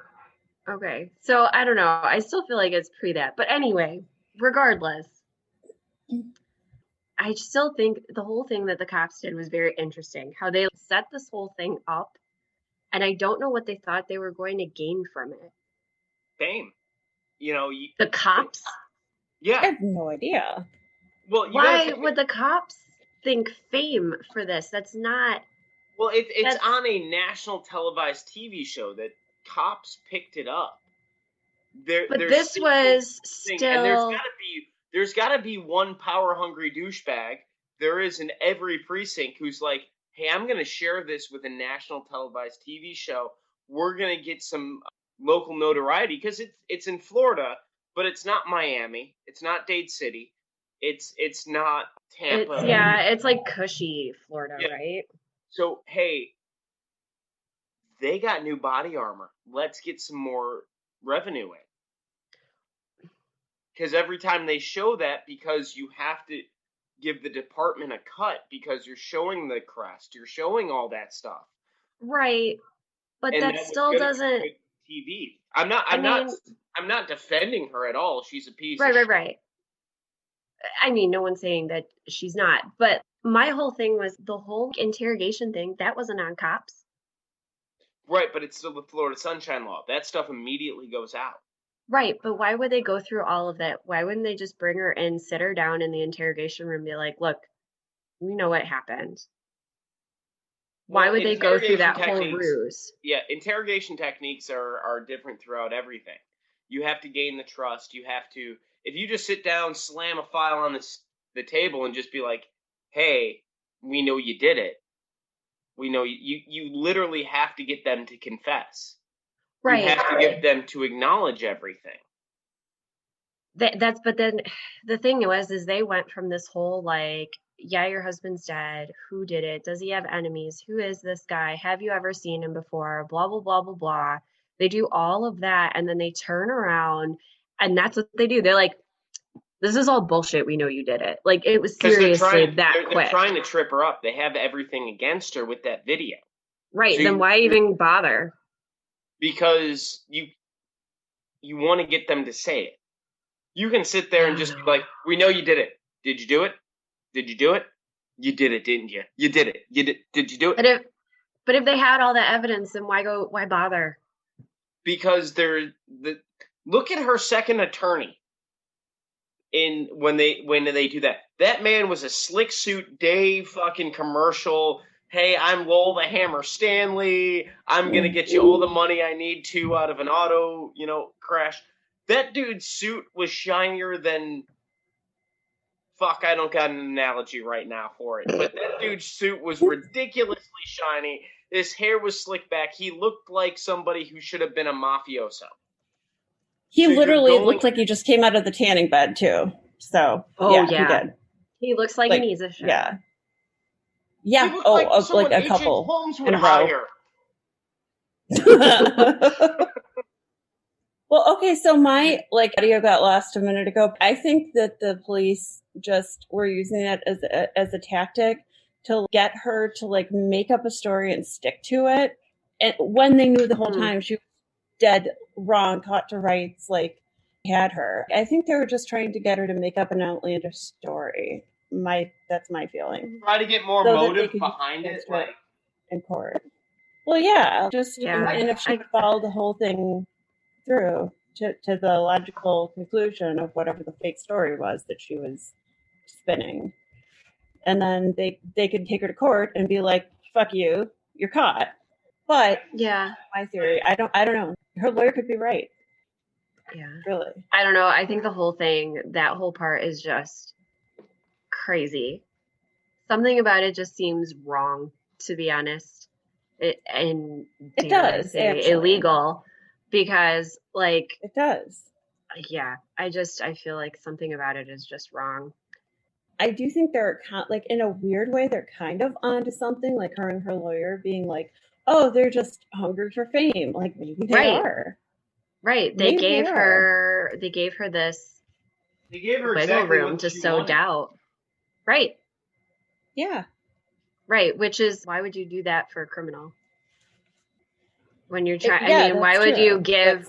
[SPEAKER 3] So I don't know. I still feel like it's pre that. But anyway, regardless, I still think the whole thing that the cops did was very interesting. How they set this whole thing up, and I don't know what they thought they were going to gain from it.
[SPEAKER 1] Fame. You know,
[SPEAKER 3] the cops?
[SPEAKER 1] Yeah.
[SPEAKER 2] I have no idea.
[SPEAKER 1] Well,
[SPEAKER 3] why would the cops think fame for this? That's not.
[SPEAKER 1] Well, it's on a national televised TV show that cops picked it up.
[SPEAKER 3] But this was still.
[SPEAKER 1] And there's got to be one power hungry douchebag. There is in every precinct who's like, hey, I'm going to share this with a national televised TV show. We're going to get some local notoriety because it's in Florida, but it's not Miami. It's not Dade City. It's not Tampa.
[SPEAKER 3] It's like cushy Florida, right?
[SPEAKER 1] So, hey, they got new body armor. Let's get some more revenue in. Because every time they show that, because you have to give the department a cut because you're showing the crest, you're showing all that stuff.
[SPEAKER 3] Right. But that still doesn't
[SPEAKER 1] TV. I'm not defending her at all. She's a piece of shit.
[SPEAKER 3] Right. I mean, no one's saying that she's not, but my whole thing was the whole interrogation thing, that wasn't on cops.
[SPEAKER 1] Right, but it's still the Florida Sunshine Law. That stuff immediately goes out.
[SPEAKER 3] Right, but why would they go through all of that? Why wouldn't they just bring her in, sit her down in the interrogation room, and be like, look, we know what happened. Why would they go through that whole ruse?
[SPEAKER 1] Yeah, interrogation techniques are different throughout everything. You have to gain the trust. You have to, if you just sit down, slam a file on the table and just be like, hey, we know you did it. We know you literally have to get them to confess.
[SPEAKER 3] Right.
[SPEAKER 1] You have to get them to acknowledge everything.
[SPEAKER 3] But then the thing is they went from this whole like, yeah, your husband's dead. Who did it? Does he have enemies? Who is this guy? Have you ever seen him before? Blah, blah, blah, blah, blah. They do all of that and then they turn around and that's what they do. They're like, this is all bullshit. We know you did it. Like it was seriously quick.
[SPEAKER 1] They're trying to trip her up. They have everything against her with that video.
[SPEAKER 3] Right. So then why even bother?
[SPEAKER 1] Because you want to get them to say it. You can sit there and just be like, we know you did it. Did you do it? Did you do it? You did it, didn't you? You did it. Did you do it?
[SPEAKER 3] But if they had all the evidence, then why bother?
[SPEAKER 1] Because look at her second attorney. When they do that. That man was a slick suit day fucking commercial. Hey, I'm Lowell the Hammer Stanley. I'm gonna get you all the money I need to out of an auto, crash. That dude's suit was shinier than fuck. I don't got an analogy right now for it, but that dude's suit was ridiculously shiny. His hair was slicked back. He looked like somebody who should have been a mafioso.
[SPEAKER 2] He literally looked like he just came out of the tanning bed too. So
[SPEAKER 3] yeah. He did. He looks like he needs a show.
[SPEAKER 2] Yeah. Yeah. Like a couple in a row. Well, okay, so my audio got lost a minute ago. I think that the police just were using it as a tactic to get her to make up a story and stick to it. And when they knew the whole time she was dead wrong, caught to rights, had her. I think they were just trying to get her to make up an outlandish story. That's my feeling.
[SPEAKER 1] Try to get more motive behind it,
[SPEAKER 2] in court. Well, yeah, and if she followed the whole thing through. to the logical conclusion of whatever the fake story was that she was spinning. And then they could take her to court and be like, fuck you, you're caught. But
[SPEAKER 3] Yeah.
[SPEAKER 2] my theory, I don't know. Her lawyer could be right.
[SPEAKER 3] Yeah.
[SPEAKER 2] Really.
[SPEAKER 3] I don't know. I think the whole thing, that whole part is just crazy. Something about it just seems wrong, to be honest. It
[SPEAKER 2] does,
[SPEAKER 3] say
[SPEAKER 2] actually.
[SPEAKER 3] illegal, because like
[SPEAKER 2] it does.
[SPEAKER 3] Yeah, I feel like something about it is just wrong.
[SPEAKER 2] I do think they're like, in a weird way, they're kind of onto something, like her and her lawyer being like, oh, they're just hungry for fame. Like, maybe they are.
[SPEAKER 3] Right. They gave her this wiggle
[SPEAKER 1] exactly
[SPEAKER 3] room to sow
[SPEAKER 1] wanted.
[SPEAKER 3] doubt. Right.
[SPEAKER 2] Yeah.
[SPEAKER 3] Right. Which is, why would you do that for a criminal? When you're trying,
[SPEAKER 2] Yeah,
[SPEAKER 3] I mean, why would you give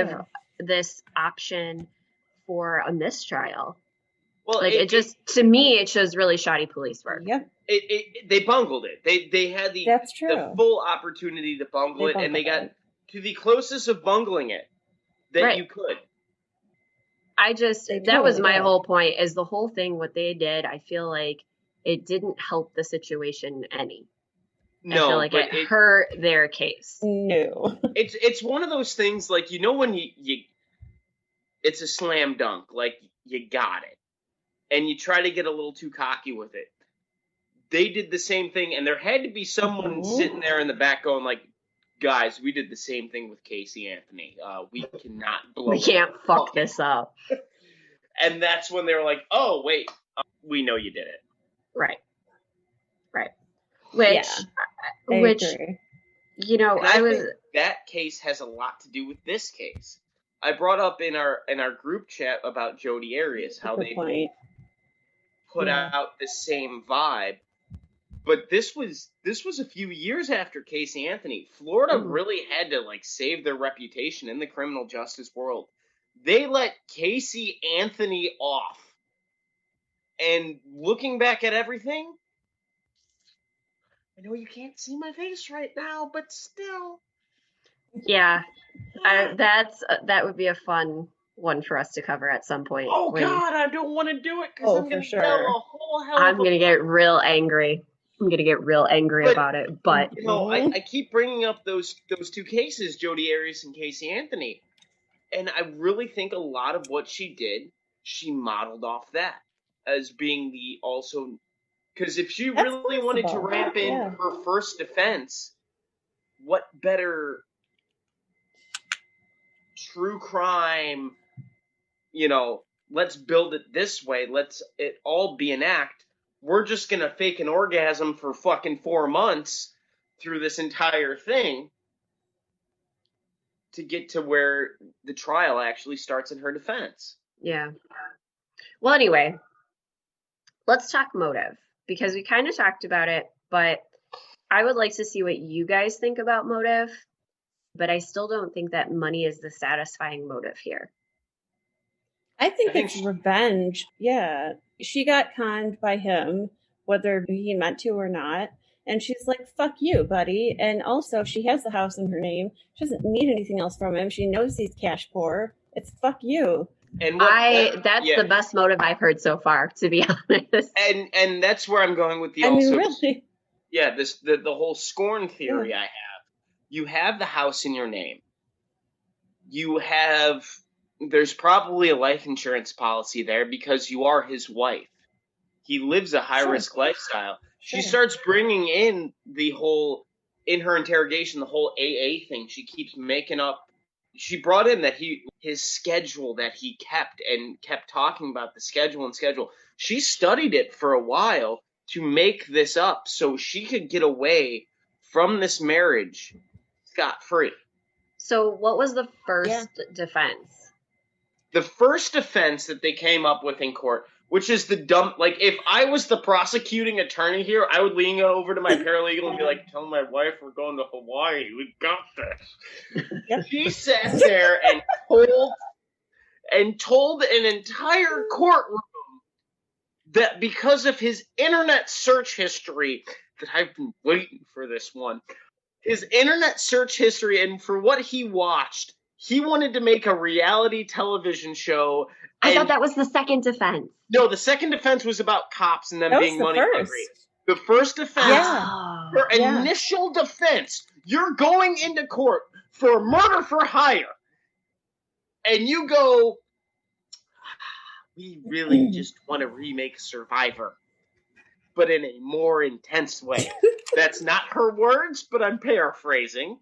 [SPEAKER 2] true.
[SPEAKER 3] this option for a mistrial?
[SPEAKER 1] Well,
[SPEAKER 3] like to me, it shows really shoddy police work.
[SPEAKER 2] Yep.
[SPEAKER 1] They bungled it. They had the full opportunity to bungle it, and they got to the closest of bungling it that you could.
[SPEAKER 3] That was my whole point, is the whole thing, what they did, I feel like it didn't help the situation any. No, I feel like it hurt their case.
[SPEAKER 2] No.
[SPEAKER 1] It's one of those things, like, when you it's a slam dunk, like, you got it. And you try to get a little too cocky with it. They did the same thing, and there had to be someone sitting there in the back going like, guys, we did the same thing with Casey Anthony. We cannot blow
[SPEAKER 3] We can't fuck this up.
[SPEAKER 1] And that's when they were like, oh, wait, we know you did it.
[SPEAKER 3] Right. Which,
[SPEAKER 1] that case has a lot to do with this case. I brought up in our group chat about Jodi Arias, how they put out the same vibe. But this was a few years after Casey Anthony. Florida really had to, like, save their reputation in the criminal justice world. They let Casey Anthony off. And looking back at everything, I know you can't see my face right now, but still.
[SPEAKER 3] Yeah, that would be a fun one for us to cover at some point.
[SPEAKER 1] Oh, God, I don't want to do it because I'm going to yell a whole hell of
[SPEAKER 3] I'm going to get real angry. About it, but
[SPEAKER 1] I keep bringing up those two cases, Jodi Arias and Casey Anthony, and I really think a lot of what she did, she modeled off that as being the also, because if she really wanted to ramp in her first defense, what better true crime, let's build it this way, let's it all be an act. We're just going to fake an orgasm for fucking 4 months through this entire thing to get to where the trial actually starts in her defense.
[SPEAKER 3] Yeah. Well, anyway, let's talk motive, because we kind of talked about it, but I would like to see what you guys think about motive, but I still don't think that money is the satisfying motive here.
[SPEAKER 2] I think it's revenge. Yeah. She got conned by him, whether he meant to or not. And she's like, fuck you, buddy. And also, she has the house in her name. She doesn't need anything else from him. She knows he's cash poor. It's fuck you.
[SPEAKER 1] And
[SPEAKER 3] that's the best motive I've heard so far, to be honest.
[SPEAKER 1] And that's where I'm going with the
[SPEAKER 2] really?
[SPEAKER 1] Yeah, the whole scorn theory I have. You have the house in your name. There's probably a life insurance policy there because you are his wife. He lives a high-risk lifestyle. She starts bringing in in her interrogation, the whole AA thing. She keeps making up. She brought in that his schedule that he kept and kept talking about the schedule. She studied it for a while to make this up so she could get away from this marriage scot-free.
[SPEAKER 3] So what was the first defense?
[SPEAKER 1] The first defense that they came up with in court, which is the dumb, like, if I was the prosecuting attorney here, I would lean over to my paralegal and be like, tell my wife we're going to Hawaii. We got this. She sat there and told an entire courtroom that because of his internet search history, that I've been waiting for this one, his internet search history and for what he watched, He wanted to make a reality television show.
[SPEAKER 3] I thought that was the second defense.
[SPEAKER 1] No, the second defense was about cops and them
[SPEAKER 2] That was
[SPEAKER 1] being
[SPEAKER 2] the
[SPEAKER 1] money
[SPEAKER 2] first.
[SPEAKER 1] hungry. The first defense,
[SPEAKER 2] Yeah.
[SPEAKER 1] her initial defense, you're going into court for murder for hire. And you go, we really just want to remake Survivor, but in a more intense way. That's not her words, but I'm paraphrasing.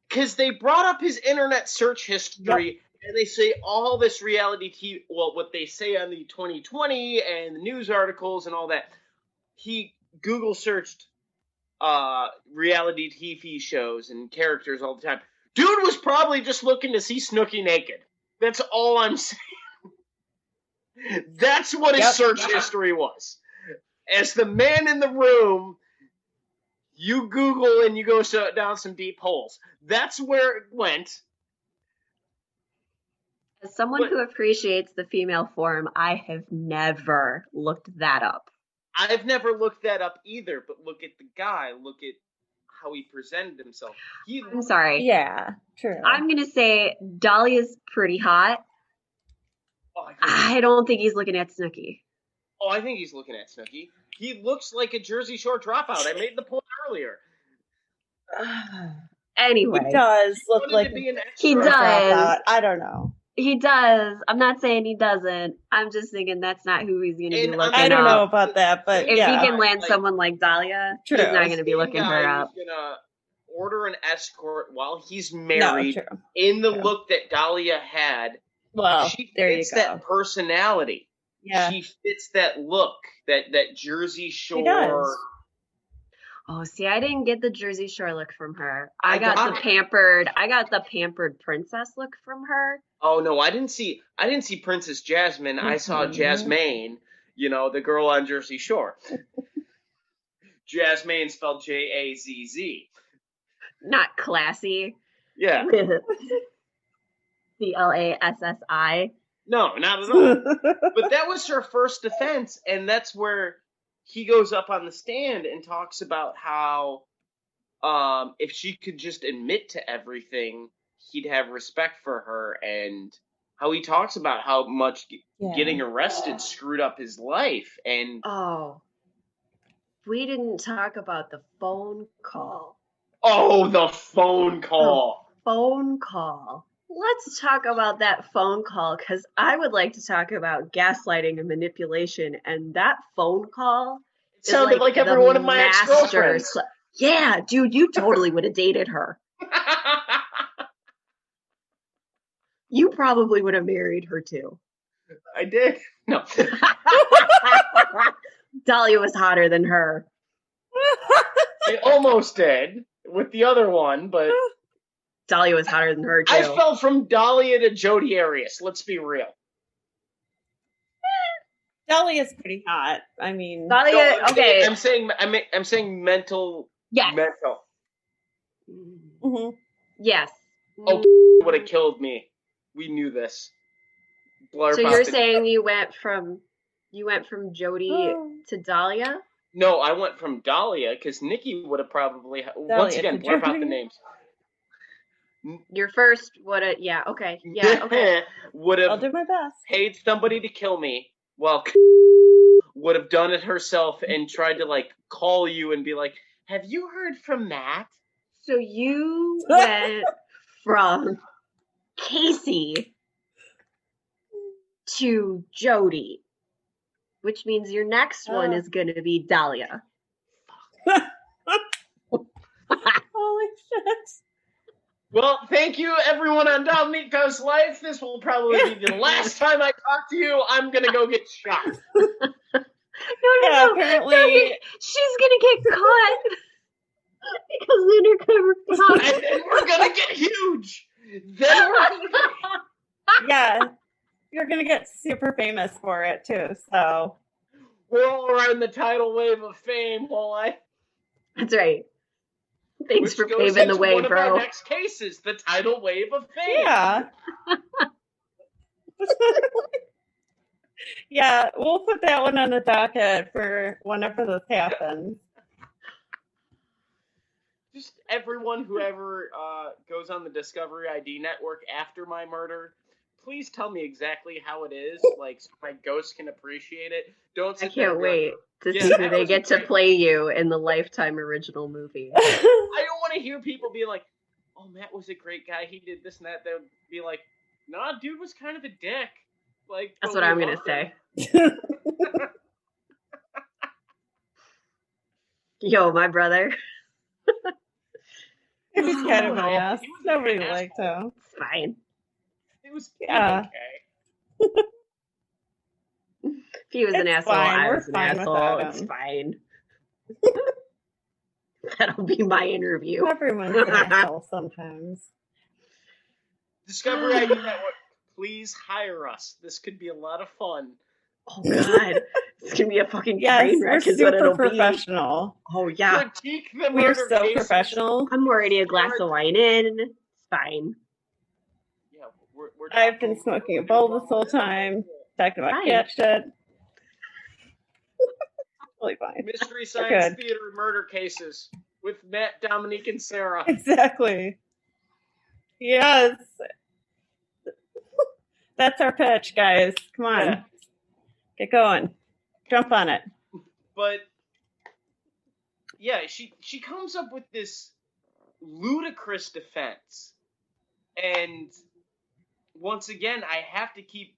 [SPEAKER 1] Because they brought up his internet search history, and they say all this reality TV, well, what they say on the 2020 and the news articles and all that. He Google searched reality TV shows and characters all the time. Dude was probably just looking to see Snooki naked. That's all I'm saying. That's what his search history was. As the man in the room, you Google and you go down some deep holes. That's where it went.
[SPEAKER 3] As someone who appreciates the female form, I have never looked that up.
[SPEAKER 1] I've never looked that up either, but look at the guy. Look at how he presented himself.
[SPEAKER 3] I'm sorry.
[SPEAKER 2] Yeah, true.
[SPEAKER 3] I'm going to say Dalia's pretty hot.
[SPEAKER 1] Oh,
[SPEAKER 3] I don't think he's looking at Snooki.
[SPEAKER 1] Oh, I think he's looking at Snooki. He looks like a Jersey Shore dropout. I made the point earlier.
[SPEAKER 3] Anyway.
[SPEAKER 2] He does look like
[SPEAKER 3] he does.
[SPEAKER 2] Dropout. I don't know.
[SPEAKER 3] He does. I'm not saying he doesn't. I'm just thinking that's not who he's going to be looking at.
[SPEAKER 2] I don't know about that, but
[SPEAKER 3] if he can land someone like Dahlia, he's not going to be looking her up.
[SPEAKER 1] He's going to order an escort while he's married in the look that Dahlia had.
[SPEAKER 2] Well,
[SPEAKER 1] she
[SPEAKER 2] there
[SPEAKER 1] fits
[SPEAKER 2] you go.
[SPEAKER 1] That personality.
[SPEAKER 2] Yeah.
[SPEAKER 1] She fits that look, that Jersey Shore.
[SPEAKER 2] She does.
[SPEAKER 3] Oh, see, I didn't get the Jersey Shore look from her. I got the pampered princess look from her.
[SPEAKER 1] Oh no, I didn't see Princess Jasmine. I saw Jasmine, the girl on Jersey Shore. Jasmine spelled Jazz.
[SPEAKER 3] Not classy.
[SPEAKER 1] Yeah.
[SPEAKER 3] CLASSI.
[SPEAKER 1] No, not at all. But that was her first defense, and that's where he goes up on the stand and talks about how if she could just admit to everything, he'd have respect for her, and how he talks about how much getting arrested screwed up his life. And
[SPEAKER 3] we didn't talk about the phone call.
[SPEAKER 1] Oh, the phone call.
[SPEAKER 3] The phone call. Let's talk about that phone call, because I would like to talk about gaslighting and manipulation, and that phone call
[SPEAKER 1] sounded like every one of my ex-girlfriends.
[SPEAKER 3] Yeah, dude, you totally would have dated her. You probably would have married her too.
[SPEAKER 1] I did. No.
[SPEAKER 3] Dalia was hotter than her.
[SPEAKER 1] I almost did with the other one, but
[SPEAKER 3] Dalia was hotter than her too.
[SPEAKER 1] I fell from Dalia to Jodi Arias. Let's be real.
[SPEAKER 2] Dalia's pretty hot. I mean,
[SPEAKER 3] Dalia. Okay,
[SPEAKER 1] I'm saying mental.
[SPEAKER 3] Yes.
[SPEAKER 1] Mental.
[SPEAKER 2] Mm-hmm.
[SPEAKER 3] Yes.
[SPEAKER 1] Oh, would have killed me. We knew this.
[SPEAKER 3] So you're saying you went from Jodi to Dalia?
[SPEAKER 1] No, I went from Dalia because Nikki would have probably once again blurb out the names.
[SPEAKER 3] Your first would have okay.
[SPEAKER 1] Would have
[SPEAKER 2] I'll do my best.
[SPEAKER 1] Paid somebody to kill me. Well, would have done it herself and tried to call you and be like, "Have you heard from Matt?"
[SPEAKER 3] So you went from Casey to Jodi, which means your next one is going to be Dalia.
[SPEAKER 2] Holy shit.
[SPEAKER 1] Well, thank you, everyone on Dominico's Life. This will probably be the last time I talk to you. I'm going to go get shot.
[SPEAKER 3] No.
[SPEAKER 2] Apparently,
[SPEAKER 3] she's going to get caught because then you're going to
[SPEAKER 1] and then we're going to get huge. Then we're going to
[SPEAKER 2] yeah, you're going to get super famous for it, too, so.
[SPEAKER 1] We're all riding the tidal wave of fame,
[SPEAKER 3] That's right. Thanks for paving the way,
[SPEAKER 1] one
[SPEAKER 3] bro.
[SPEAKER 1] Of our next cases, the tidal wave of fame.
[SPEAKER 2] Yeah. Yeah, we'll put that one on the docket for whenever this happens.
[SPEAKER 1] Just everyone who ever goes on the Discovery ID network after my murder, please tell me exactly how it is, like, so my ghost can appreciate it. Don't sit
[SPEAKER 3] I can't wait to see who they get to play you in the Lifetime original movie.
[SPEAKER 1] I don't want to hear people be like, oh, Matt was a great guy, he did this and that. They'll be like, nah, dude was kind of a dick. Like,
[SPEAKER 3] that's what I'm going to say. Yo, my brother.
[SPEAKER 4] He was kind of an ass. Nobody liked him.
[SPEAKER 3] It's fine.
[SPEAKER 1] It was okay.
[SPEAKER 3] If he was an asshole, I was an asshole. It's fine. That'll be my interview.
[SPEAKER 4] Everyone's an asshole sometimes.
[SPEAKER 1] Discovery ID Network, please hire us. This could be a lot of fun.
[SPEAKER 3] Oh, God. It's going to be a fucking train wreck is what it'll
[SPEAKER 4] professional.
[SPEAKER 3] Be. Oh, yeah.
[SPEAKER 1] Critique the
[SPEAKER 4] We're
[SPEAKER 1] murder
[SPEAKER 4] so
[SPEAKER 1] cases.
[SPEAKER 4] professional.
[SPEAKER 3] I'm already a glass of wine in. It's fine.
[SPEAKER 1] Yeah, we're
[SPEAKER 4] I've been smoking a bowl this whole time, talking about cat shit. Totally fine.
[SPEAKER 1] Mystery Science Theater murder cases with Matt, Dominique, and Sarah.
[SPEAKER 4] Exactly. Yes. That's our pitch, guys. Come on. Yeah. Get going. Jump on it.
[SPEAKER 1] But yeah, she comes up with this ludicrous defense. And once again, I have to keep,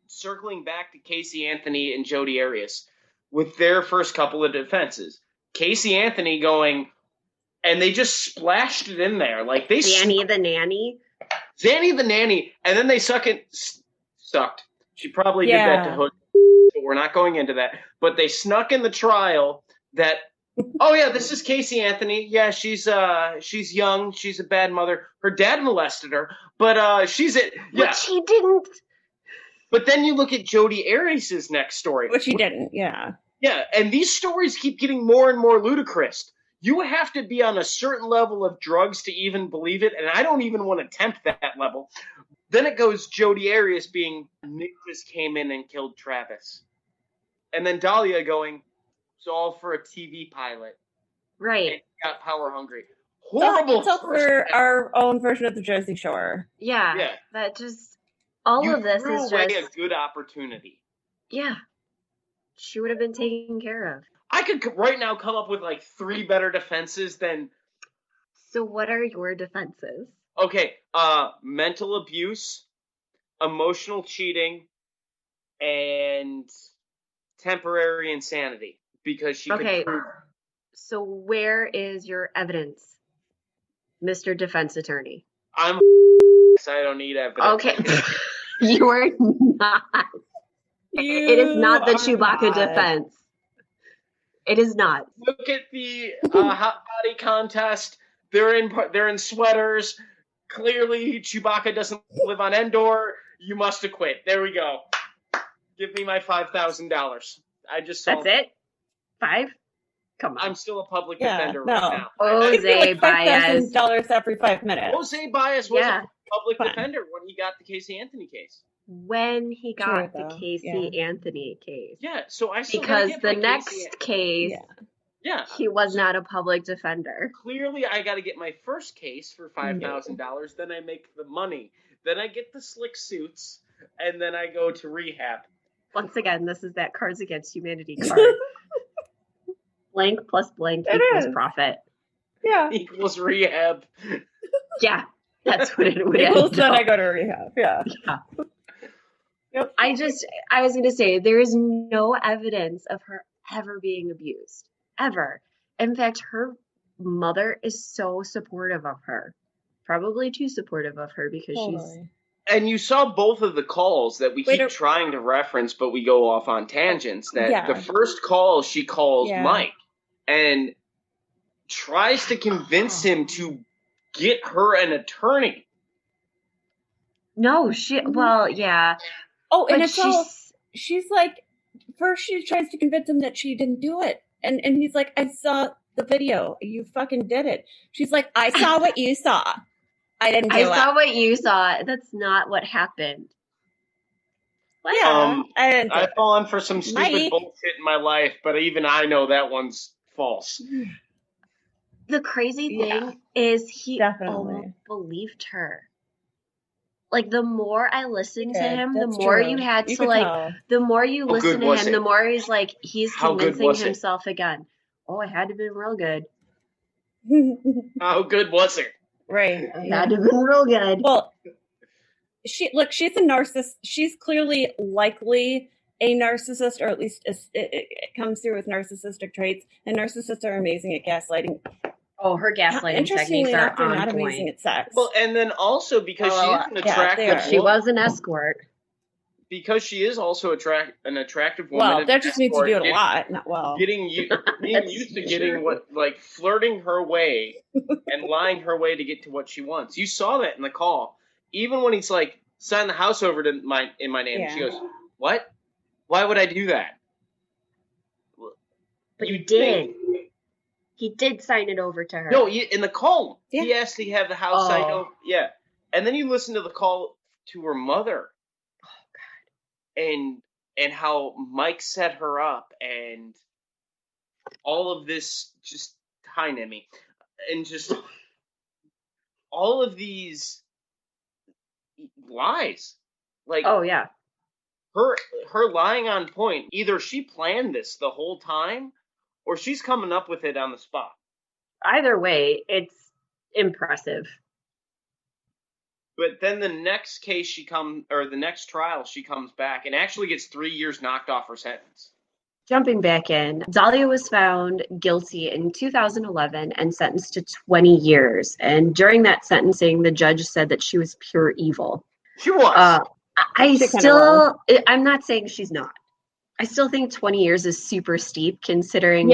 [SPEAKER 1] circling back to Casey Anthony and Jodi Arias with their first couple of defenses. Casey Anthony going, and they just splashed it in there. Like they
[SPEAKER 3] Zanny the nanny.
[SPEAKER 1] Zanny the nanny. And then they sucked. She probably did that to Hood. But we're not going into that. But they snuck in the trial that, oh yeah, this is Casey Anthony. Yeah, she's young. She's a bad mother. Her dad molested her. But she's it. Yeah.
[SPEAKER 3] But she didn't.
[SPEAKER 1] But then you look at Jodi Arias' next story.
[SPEAKER 4] Which he didn't, yeah.
[SPEAKER 1] Yeah, and these stories keep getting more and more ludicrous. You have to be on a certain level of drugs to even believe it, and I don't even want to tempt that level. Then it goes Jodi Arias being, Nick just came in and killed Travis. And then Dalia going, it's all for a TV pilot.
[SPEAKER 3] Right.
[SPEAKER 1] And he got power hungry. Horrible.
[SPEAKER 4] It's all for our own version of the Jersey Shore.
[SPEAKER 3] Yeah. That just... All of this is
[SPEAKER 1] away
[SPEAKER 3] just
[SPEAKER 1] a good opportunity.
[SPEAKER 3] Yeah. She would have been taken care of.
[SPEAKER 1] I could right now come up with like 3 better defenses than...
[SPEAKER 3] So what are your defenses?
[SPEAKER 1] Okay, mental abuse, emotional cheating, and temporary insanity. Because she could prove...
[SPEAKER 3] So where is your evidence, Mr. Defense Attorney?
[SPEAKER 1] I don't need evidence.
[SPEAKER 3] Okay. You are not. It is not the Chewbacca defense. It is not.
[SPEAKER 1] Look at the hot body contest. They're in sweaters. Clearly, Chewbacca doesn't live on Endor. You must acquit. There we go. Give me my $5,000. I just
[SPEAKER 3] That's it? 5? Come on.
[SPEAKER 1] I'm still a public defender
[SPEAKER 4] right
[SPEAKER 1] now.
[SPEAKER 3] Jose Baez.
[SPEAKER 4] $5,000 every 5 minutes.
[SPEAKER 1] Jose Baez was a public defender when he got the Casey Anthony case.
[SPEAKER 3] When he got the Casey Anthony case.
[SPEAKER 1] Yeah, so I still
[SPEAKER 3] because the next case, he was not a public defender.
[SPEAKER 1] Clearly, I got to get my first case for $5,000. Then I make the money. Then I get the slick suits, and then I go to rehab.
[SPEAKER 3] Once again, this is that Cards Against Humanity card. Blank plus blank equals profit.
[SPEAKER 4] Yeah.
[SPEAKER 1] Equals rehab.
[SPEAKER 3] Yeah, that's what it would
[SPEAKER 4] equals then I go to rehab. Yeah.
[SPEAKER 3] Yep. I was going to say, there is no evidence of her ever being abused. Ever. In fact, her mother is so supportive of her. Probably too supportive of her because she's...
[SPEAKER 1] And you saw both of the calls that we keep trying to reference, but we go off on tangents. That the first call, she calls Mike and tries to convince him to get her an attorney.
[SPEAKER 3] No, well, yeah.
[SPEAKER 4] Oh, and it's she's like, first she tries to convince him that she didn't do it. And he's like, I saw the video. You fucking did it. She's like, I saw what you saw. I didn't do it.
[SPEAKER 3] I saw what you saw. That's not what happened.
[SPEAKER 4] What? Yeah.
[SPEAKER 1] I've fallen for some stupid bullshit in my life, but even I know that one's false.
[SPEAKER 3] the crazy
[SPEAKER 4] Yeah.
[SPEAKER 3] thing is he
[SPEAKER 4] Definitely.
[SPEAKER 3] almost believed her. Like, the more I listened to him, the
[SPEAKER 4] That's
[SPEAKER 3] more
[SPEAKER 4] true.
[SPEAKER 3] you had
[SPEAKER 4] You
[SPEAKER 3] to,
[SPEAKER 4] could
[SPEAKER 3] like,
[SPEAKER 4] tell.
[SPEAKER 3] the more you
[SPEAKER 1] How
[SPEAKER 3] listen
[SPEAKER 1] good
[SPEAKER 3] to
[SPEAKER 1] was
[SPEAKER 3] him, the
[SPEAKER 1] it?
[SPEAKER 3] more he's like, he's
[SPEAKER 1] How good
[SPEAKER 3] convincing
[SPEAKER 1] was it?
[SPEAKER 3] himself again. Oh, it had to have been real good.
[SPEAKER 1] How good was it?
[SPEAKER 4] Right.
[SPEAKER 3] It had to have been real good.
[SPEAKER 4] Well, she's a narcissist. She's clearly likely a narcissist, or at least it comes through with narcissistic traits. And narcissists are amazing at gaslighting.
[SPEAKER 3] Oh, her gaslighting
[SPEAKER 4] Interestingly
[SPEAKER 3] techniques are
[SPEAKER 4] enough, they're
[SPEAKER 3] on
[SPEAKER 4] not
[SPEAKER 3] point.
[SPEAKER 4] amazing at sex.
[SPEAKER 1] Well, and then also because she is an attractive
[SPEAKER 3] She was an escort.
[SPEAKER 1] Because she is also an attractive woman.
[SPEAKER 4] Well, that just means you do it a lot. Not well.
[SPEAKER 1] Being used to getting flirting her way and lying her way to get to what she wants. You saw that in the call. Even when he's like, sign the house over to in my name.
[SPEAKER 4] Yeah.
[SPEAKER 1] She goes, what? Why would I do that?
[SPEAKER 3] But you did. He did sign it over to her.
[SPEAKER 1] No, in the call,
[SPEAKER 4] Yeah.
[SPEAKER 1] he asked to have the house signed over. Yeah. And then you listen to the call to her mother. Oh, God. And how Mike set her up and all of this, just, hi, Nemi. And just all of these lies. Like,
[SPEAKER 3] oh, yeah.
[SPEAKER 1] Her lying on point. Either she planned this the whole time or she's coming up with it on the spot.
[SPEAKER 3] Either way, it's impressive.
[SPEAKER 1] But then the next the next trial, she comes back and actually gets 3 years knocked off her sentence.
[SPEAKER 3] Jumping back in, Dalia was found guilty in 2011 and sentenced to 20 years. And during that sentencing, the judge said that she was pure evil.
[SPEAKER 1] She was.
[SPEAKER 3] I'm not saying she's not. I still think 20 years is super steep considering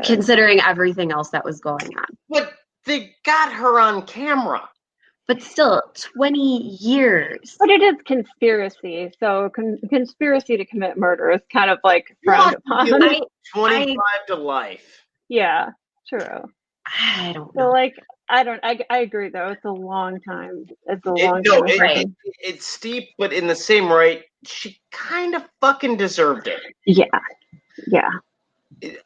[SPEAKER 3] considering everything else that was going on.
[SPEAKER 1] But they got her on camera.
[SPEAKER 3] But still, 20 years.
[SPEAKER 2] But it is conspiracy. So conspiracy to commit murder is kind of like frowned upon.
[SPEAKER 1] 25 to life.
[SPEAKER 2] Yeah, true.
[SPEAKER 3] I don't know.
[SPEAKER 2] So like, I agree though. It's a long time. It's a long time.
[SPEAKER 1] It's steep, but in the same right, she kind of fucking deserved it.
[SPEAKER 2] Yeah.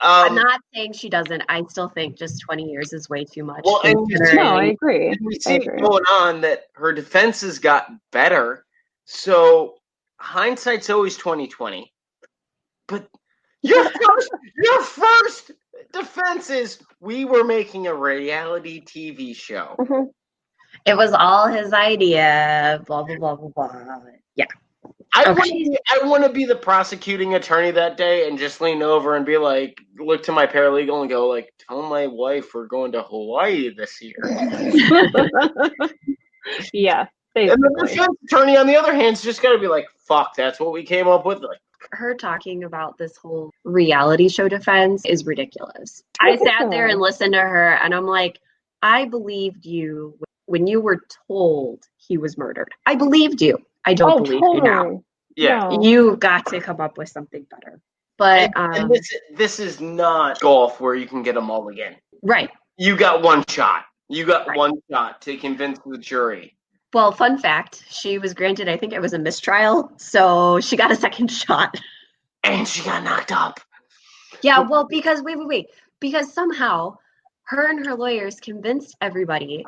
[SPEAKER 3] I'm not saying she doesn't. I still think just 20 years is way too much.
[SPEAKER 1] Well,
[SPEAKER 2] I agree.
[SPEAKER 1] And we see going on that her defenses got better. So hindsight's always 20/20. But your first defense is we were making a reality TV show.
[SPEAKER 2] Mm-hmm.
[SPEAKER 3] It was all his idea. Blah blah blah blah blah. Yeah.
[SPEAKER 1] I want to be the prosecuting attorney that day and just lean over and be like, look to my paralegal and go like, tell my wife we're going to Hawaii this year.
[SPEAKER 2] Yeah.
[SPEAKER 1] Basically. And the defense attorney, on the other hand, is just got to be like, fuck, that's what we came up with. Like,
[SPEAKER 3] her talking about this whole reality show defense is ridiculous. I sat there and listened to her and I'm like, I believed you when you were told he was murdered. I believed you. I don't believe you now.
[SPEAKER 1] Yeah.
[SPEAKER 2] No.
[SPEAKER 3] You got to come up with something better. But
[SPEAKER 1] and this is not golf where you can get a mulligan.
[SPEAKER 3] Right.
[SPEAKER 1] You got one shot. You got one shot to convince the jury.
[SPEAKER 3] Well, fun fact, she was granted, I think it was a mistrial, so she got a second shot.
[SPEAKER 1] And she got knocked up.
[SPEAKER 3] Yeah, well, because, wait. Because somehow her and her lawyers convinced everybody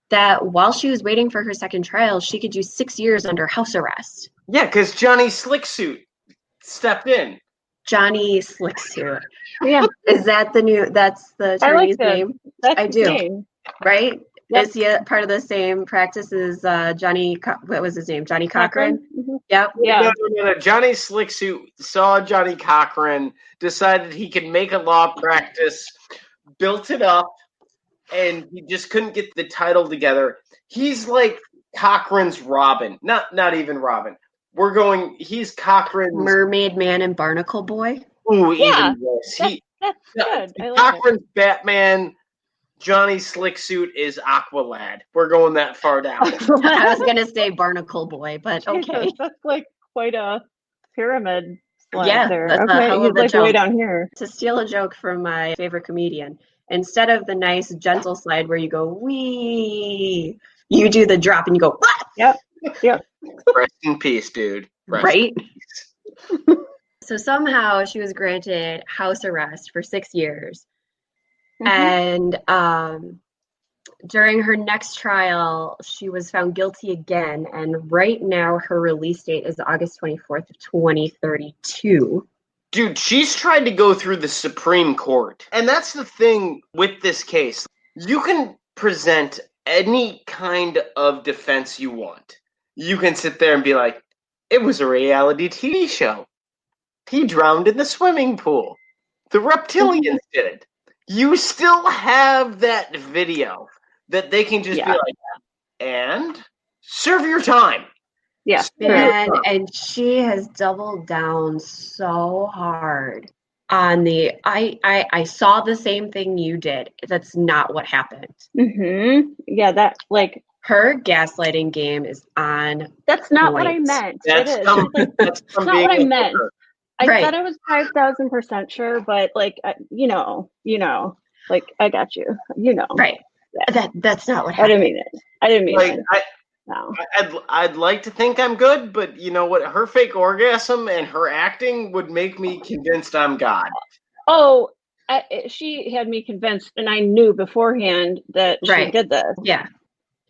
[SPEAKER 3] that while she was waiting for her second trial, she could do 6 years under house arrest.
[SPEAKER 1] Yeah, because Johnny Slicksuit stepped in.
[SPEAKER 3] Johnny Slicksuit.
[SPEAKER 2] Yeah.
[SPEAKER 3] Is that that's the attorney's name?
[SPEAKER 2] That's
[SPEAKER 3] I do.
[SPEAKER 2] Name.
[SPEAKER 3] Right?
[SPEAKER 2] Yep.
[SPEAKER 3] Is he a part of the same practice as Johnny, what was his name? Johnny Cochran?
[SPEAKER 2] Mm-hmm.
[SPEAKER 3] Yep.
[SPEAKER 2] Yeah.
[SPEAKER 1] No. Johnny Slicksuit saw Johnny Cochran, decided he could make a law practice, built it up, and he just couldn't get the title together. He's like Cochran's Robin. Not even Robin. He's Cochran's
[SPEAKER 3] Mermaid Man and Barnacle Boy.
[SPEAKER 1] Ooh,
[SPEAKER 2] Yeah.
[SPEAKER 1] even worse.
[SPEAKER 2] That's good. I like
[SPEAKER 1] Cochran's Batman, Johnny Slicksuit is Aqualad. We're going that far down.
[SPEAKER 3] I was gonna say Barnacle Boy, but okay.
[SPEAKER 2] Jesus, that's like quite a pyramid slide
[SPEAKER 3] Yeah,
[SPEAKER 2] there.
[SPEAKER 3] that's a
[SPEAKER 2] Okay,
[SPEAKER 3] hell
[SPEAKER 2] he's
[SPEAKER 3] of a
[SPEAKER 2] like
[SPEAKER 3] jump.
[SPEAKER 2] way down here.
[SPEAKER 3] To steal a joke from my favorite comedian, instead of the nice gentle slide where you go wee, you do the drop and you go what?
[SPEAKER 2] Yep.
[SPEAKER 1] Rest in peace, dude.
[SPEAKER 3] Right? So somehow she was granted house arrest for 6 years. And during her next trial, she was found guilty again. And right now, her release date is August 24th of 2032.
[SPEAKER 1] Dude, she's tried to go through the Supreme Court. And that's the thing with this case. You can present any kind of defense you want. You can sit there and be like, it was a reality TV show. He drowned in the swimming pool. The reptilians did it. You still have that video that they can just be like, and serve your time.
[SPEAKER 2] Yeah.
[SPEAKER 3] And she has doubled down so hard on the I saw the same thing you did. That's not what happened.
[SPEAKER 2] Yeah, that like
[SPEAKER 3] her gaslighting game is on.
[SPEAKER 2] That's not what I meant.
[SPEAKER 1] That's
[SPEAKER 2] it is. That's not what I meant. I said I was 5,000% sure, but like you know, like I got you.
[SPEAKER 3] Right. Yeah. That's not what
[SPEAKER 2] happened. I didn't mean it.
[SPEAKER 1] No. I'd like to think I'm good, but you know what? Her fake orgasm and her acting would make me convinced I'm God.
[SPEAKER 2] Oh, she had me convinced, and I knew beforehand that she did this.
[SPEAKER 3] Yeah,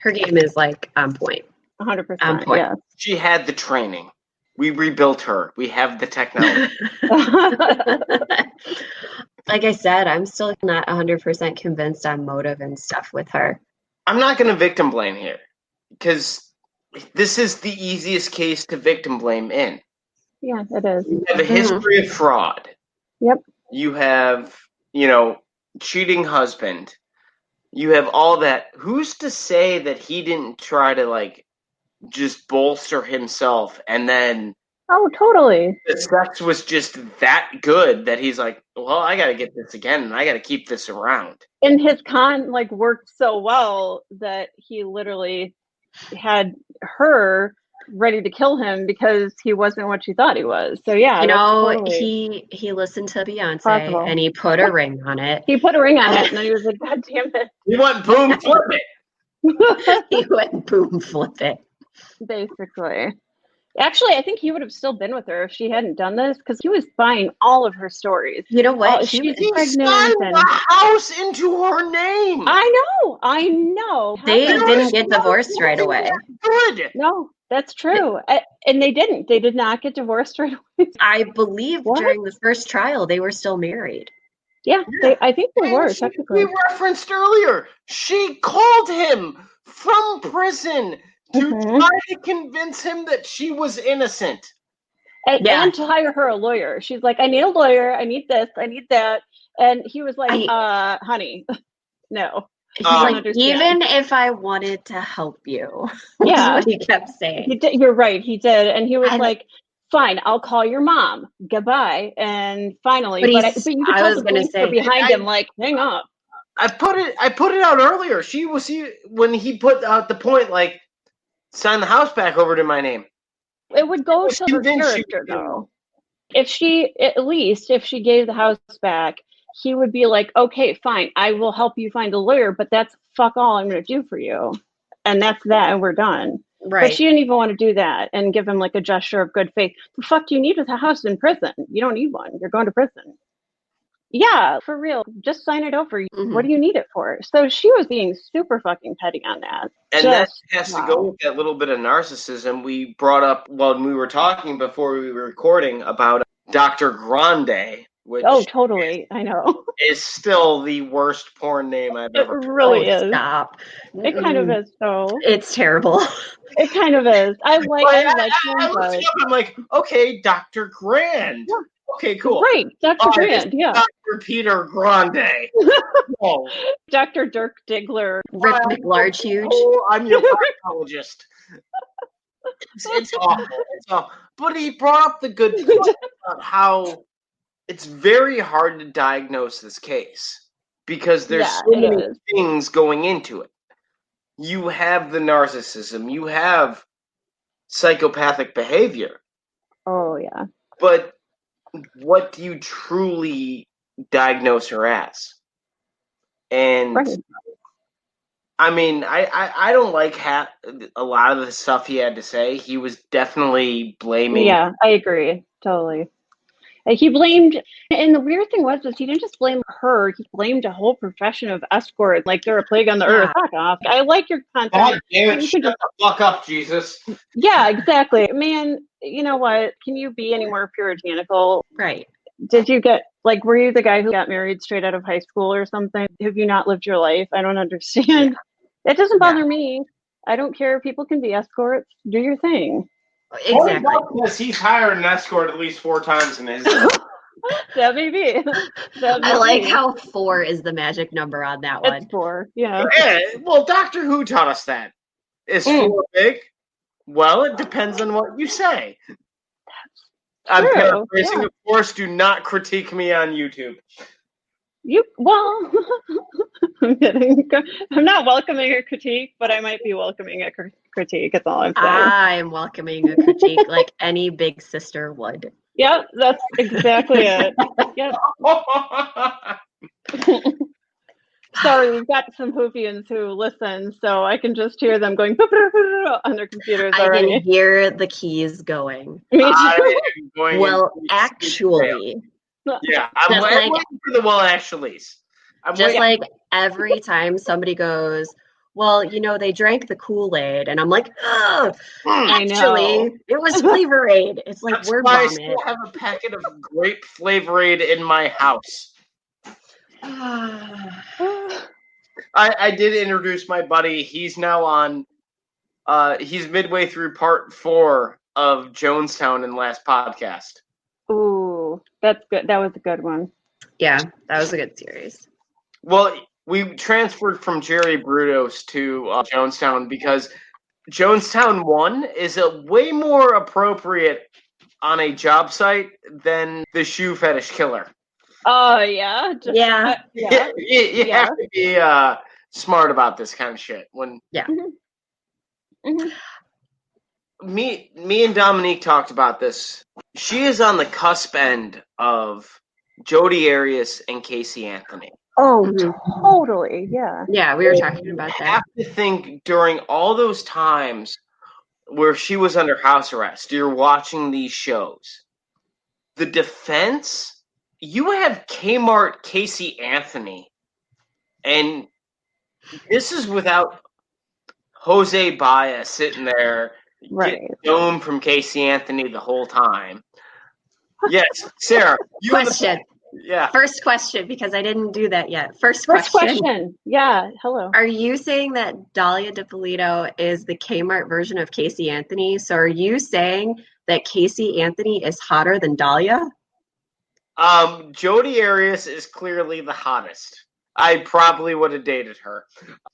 [SPEAKER 3] her game is like on point.
[SPEAKER 2] 100%. On point. Yeah.
[SPEAKER 1] She had the training. We rebuilt her. We have the technology.
[SPEAKER 3] Like I said, I'm still not 100% convinced on motive and stuff with her.
[SPEAKER 1] I'm not going to victim blame here. Because this is the easiest case to victim blame in.
[SPEAKER 2] Yeah, it is.
[SPEAKER 1] You have a history of fraud.
[SPEAKER 2] Yep.
[SPEAKER 1] You have, cheating husband. You have all that. Who's to say that he didn't try to, just bolster himself and then...
[SPEAKER 2] Oh, totally.
[SPEAKER 1] The sex was just that good that he's like, well, I got to get this again and I got to keep this around.
[SPEAKER 2] And his con, worked so well that he literally... had her ready to kill him because he wasn't what she thought he was. So yeah,
[SPEAKER 3] totally... he listened to Beyonce and he put a ring on it.
[SPEAKER 2] He put a ring on it, and then he was like, "God damn it!"
[SPEAKER 1] He went boom, flip it.
[SPEAKER 3] He went boom, flip it.
[SPEAKER 2] Basically. Actually, I think he would have still been with her if she hadn't done this because he was buying all of her stories.
[SPEAKER 3] You know what?
[SPEAKER 1] She's pregnant. The house into her name.
[SPEAKER 2] I know.
[SPEAKER 3] They didn't get divorced right away.
[SPEAKER 1] Good.
[SPEAKER 2] No, that's true. And they didn't. They did not get divorced right away.
[SPEAKER 3] I believe during the first trial, they were still married.
[SPEAKER 2] Yeah, I think they were, technically.
[SPEAKER 1] We referenced earlier. She called him from prison to try to convince him that she was innocent.
[SPEAKER 2] And to hire her a lawyer. She's like, I need a lawyer. I need this. I need that. And he was like, honey, no.
[SPEAKER 3] He's like, even if I wanted to help you. That's what he kept saying.
[SPEAKER 2] You're right. He did. And he was like, fine, I'll call your mom. Goodbye. And finally, but you could tell the police were behind him, like, hang up.
[SPEAKER 1] I put it out earlier. When he put out the point, like, sign the house back over to my name.
[SPEAKER 2] It would go to her character, though. If she gave the house back, he would be like, okay, fine, I will help you find a lawyer, but that's fuck all I'm going to do for you. And that's that, and we're done.
[SPEAKER 3] Right.
[SPEAKER 2] But she didn't even want to do that and give him like a gesture of good faith. The fuck do you need with a house in prison? You don't need one. You're going to prison. Yeah, for real. Just sign it over. What do you need it for? So she was being super fucking petty on that.
[SPEAKER 1] And that has to go with that little bit of narcissism we brought up when we were talking before we were recording about Dr. Grande, which
[SPEAKER 2] totally. I know.
[SPEAKER 1] is still the worst porn name I've ever heard.
[SPEAKER 2] It really is.
[SPEAKER 3] Stop.
[SPEAKER 2] It kind of is, though.
[SPEAKER 3] It's terrible.
[SPEAKER 2] It kind of is. I like
[SPEAKER 1] I'm like, okay, Dr. Grand. Yeah. Okay, cool.
[SPEAKER 2] Right, Dr. Grand, yeah.
[SPEAKER 1] Dr. Peter Grande.
[SPEAKER 2] Oh. Dr. Dirk Diggler.
[SPEAKER 3] Rick McLarge huge.
[SPEAKER 1] Oh, I'm your proctologist. It's awful. It's awful. But he brought up the good point about how it's very hard to diagnose this case because there's so many things going into it. You have the narcissism. You have psychopathic behavior.
[SPEAKER 2] Oh, yeah.
[SPEAKER 1] But what do you truly diagnose her as? And I mean, I don't like a lot of the stuff he had to say. He was definitely blaming.
[SPEAKER 2] Yeah, I agree. Totally. He blamed, and the weird thing was he didn't just blame her, he blamed a whole profession of escort, like they're a plague on the earth. Fuck off. I like your content.
[SPEAKER 1] God damn it, shut the fuck up, Jesus.
[SPEAKER 2] Yeah, exactly. Man, you know what? Can you be any more puritanical?
[SPEAKER 3] Right.
[SPEAKER 2] Did you get, like, were you the guy who got married straight out of high school or something? Have you not lived your life? I don't understand. It doesn't bother me. I don't care. People can be escorts. Do your thing.
[SPEAKER 3] Exactly.
[SPEAKER 1] Because he's hired an escort at least 4 times in his
[SPEAKER 2] That may be.
[SPEAKER 3] I like how 4 is the magic number on that one.
[SPEAKER 2] It's 4, yeah.
[SPEAKER 1] Well, Doctor Who taught us that. Is 4 big? Well, it depends on what you say. I'm paraphrasing, of course. Do not critique me on YouTube.
[SPEAKER 2] Well, I'm kidding. I'm not welcoming a critique, but I might be welcoming a critique. That's all I'm saying.
[SPEAKER 3] I'm welcoming a critique like any big sister would.
[SPEAKER 2] Yep, that's exactly it. Yep. Sorry, we've got some Hoovians who listen, so I can just hear them going on their computers already.
[SPEAKER 3] I can hear the keys going.
[SPEAKER 2] Me too.
[SPEAKER 3] Well, actually.
[SPEAKER 1] Yeah, I'm waiting for the well, actuallys.
[SPEAKER 3] Like every time somebody goes, well, you know, they drank the Kool-Aid, and I'm like, oh, actually, it was Flavor Aid. It's like word vomit.
[SPEAKER 1] I still have a packet of grape Flavor Aid in my house. I did introduce my buddy. He's now on. He's midway through part 4 of Jonestown in last podcast.
[SPEAKER 2] Ooh, that's good. That was a good one.
[SPEAKER 3] Yeah, that was a good series.
[SPEAKER 1] Well, we transferred from Jerry Brudos to Jonestown because Jonestown 1 is a way more appropriate on a job site than the shoe fetish killer.
[SPEAKER 2] Oh, yeah?
[SPEAKER 1] You have to be smart about this kind of shit. Me and Dominique talked about this. She is on the cusp end of Jodi Arias and Casey Anthony.
[SPEAKER 2] Oh, totally, yeah.
[SPEAKER 3] Yeah, we were talking about that.
[SPEAKER 1] I have to think during all those times where she was under house arrest, you're watching these shows. The defense, you have Kmart Casey Anthony, and this is without Jose Baez sitting there getting dome from Casey Anthony the whole time. Yes, Sarah.
[SPEAKER 3] Question.
[SPEAKER 1] Yeah.
[SPEAKER 3] First question, because I didn't do that yet. First question.
[SPEAKER 2] Yeah, hello.
[SPEAKER 3] Are you saying that Dalia Dippolito is the Kmart version of Casey Anthony? So are you saying that Casey Anthony is hotter than Dalia?
[SPEAKER 1] Jodi Arias is clearly the hottest. I probably would have dated her.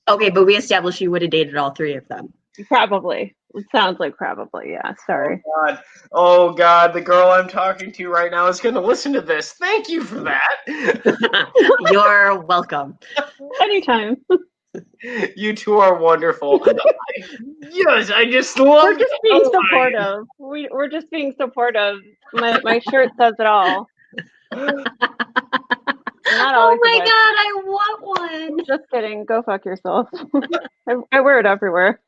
[SPEAKER 3] Okay, but we established you would have dated all 3 of them.
[SPEAKER 2] Probably. It sounds like probably, yeah. Sorry.
[SPEAKER 1] Oh, God. The girl I'm talking to right now is going to listen to this. Thank you for that.
[SPEAKER 3] You're welcome.
[SPEAKER 2] Anytime.
[SPEAKER 1] You two are wonderful. Yes, I just love
[SPEAKER 2] We're just being supportive. We're just being supportive. My shirt says it all.
[SPEAKER 3] Oh my God, I want one.
[SPEAKER 2] Just kidding. Go fuck yourself. I wear it everywhere.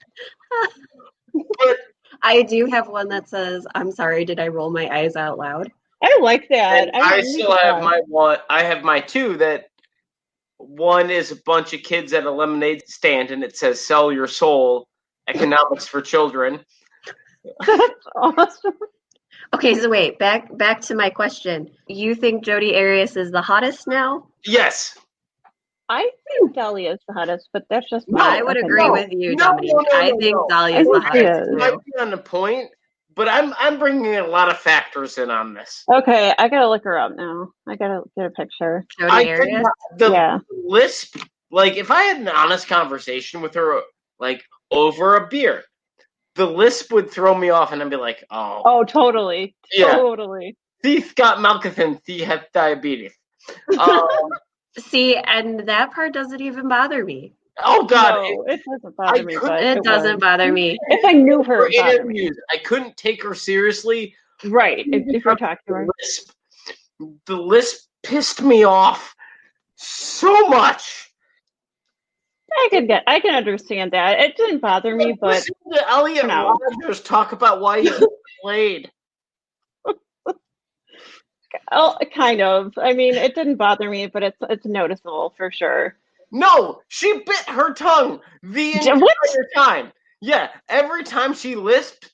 [SPEAKER 3] I do have one that says, I'm sorry, did I roll my eyes out loud?
[SPEAKER 2] I like that.
[SPEAKER 1] I still have my one. I have my 2 that one is a bunch of kids at a lemonade stand and it says sell your soul, economics for children.
[SPEAKER 2] That's awesome.
[SPEAKER 3] Okay, so wait, back to my question. You think Jodi Arias is the hottest now?
[SPEAKER 1] Yes.
[SPEAKER 2] I think Dalia is the hottest, but that's just
[SPEAKER 3] I would agree with you, Dominique. I think Dalia is the hottest.
[SPEAKER 1] You might be on the point, but I'm bringing a lot of factors in on this.
[SPEAKER 2] Okay, I gotta look her up now. I gotta get a picture.
[SPEAKER 3] Jodi Arias?
[SPEAKER 1] The lisp, like if I had an honest conversation with her, like over a beer, the lisp would throw me off, and I'd be like, oh.
[SPEAKER 2] Oh, totally.
[SPEAKER 1] Yeah.
[SPEAKER 2] Totally.
[SPEAKER 1] She got Malcolm, she has diabetes.
[SPEAKER 3] See, and that part doesn't even bother me.
[SPEAKER 1] Oh, God.
[SPEAKER 2] No, it doesn't bother me.
[SPEAKER 3] It doesn't bother me.
[SPEAKER 2] If I knew her,
[SPEAKER 1] interviews, I couldn't take her seriously.
[SPEAKER 2] Right. If you're talking to her.
[SPEAKER 1] The lisp pissed me off so much.
[SPEAKER 2] I can understand that. It didn't bother me, but
[SPEAKER 1] listen to Elliot Rodgers talk about why he played.
[SPEAKER 2] Oh, kind of. I mean, it didn't bother me, but it's noticeable for sure.
[SPEAKER 1] No, she bit her tongue the entire
[SPEAKER 2] What?
[SPEAKER 1] time. Yeah, every time she lisped.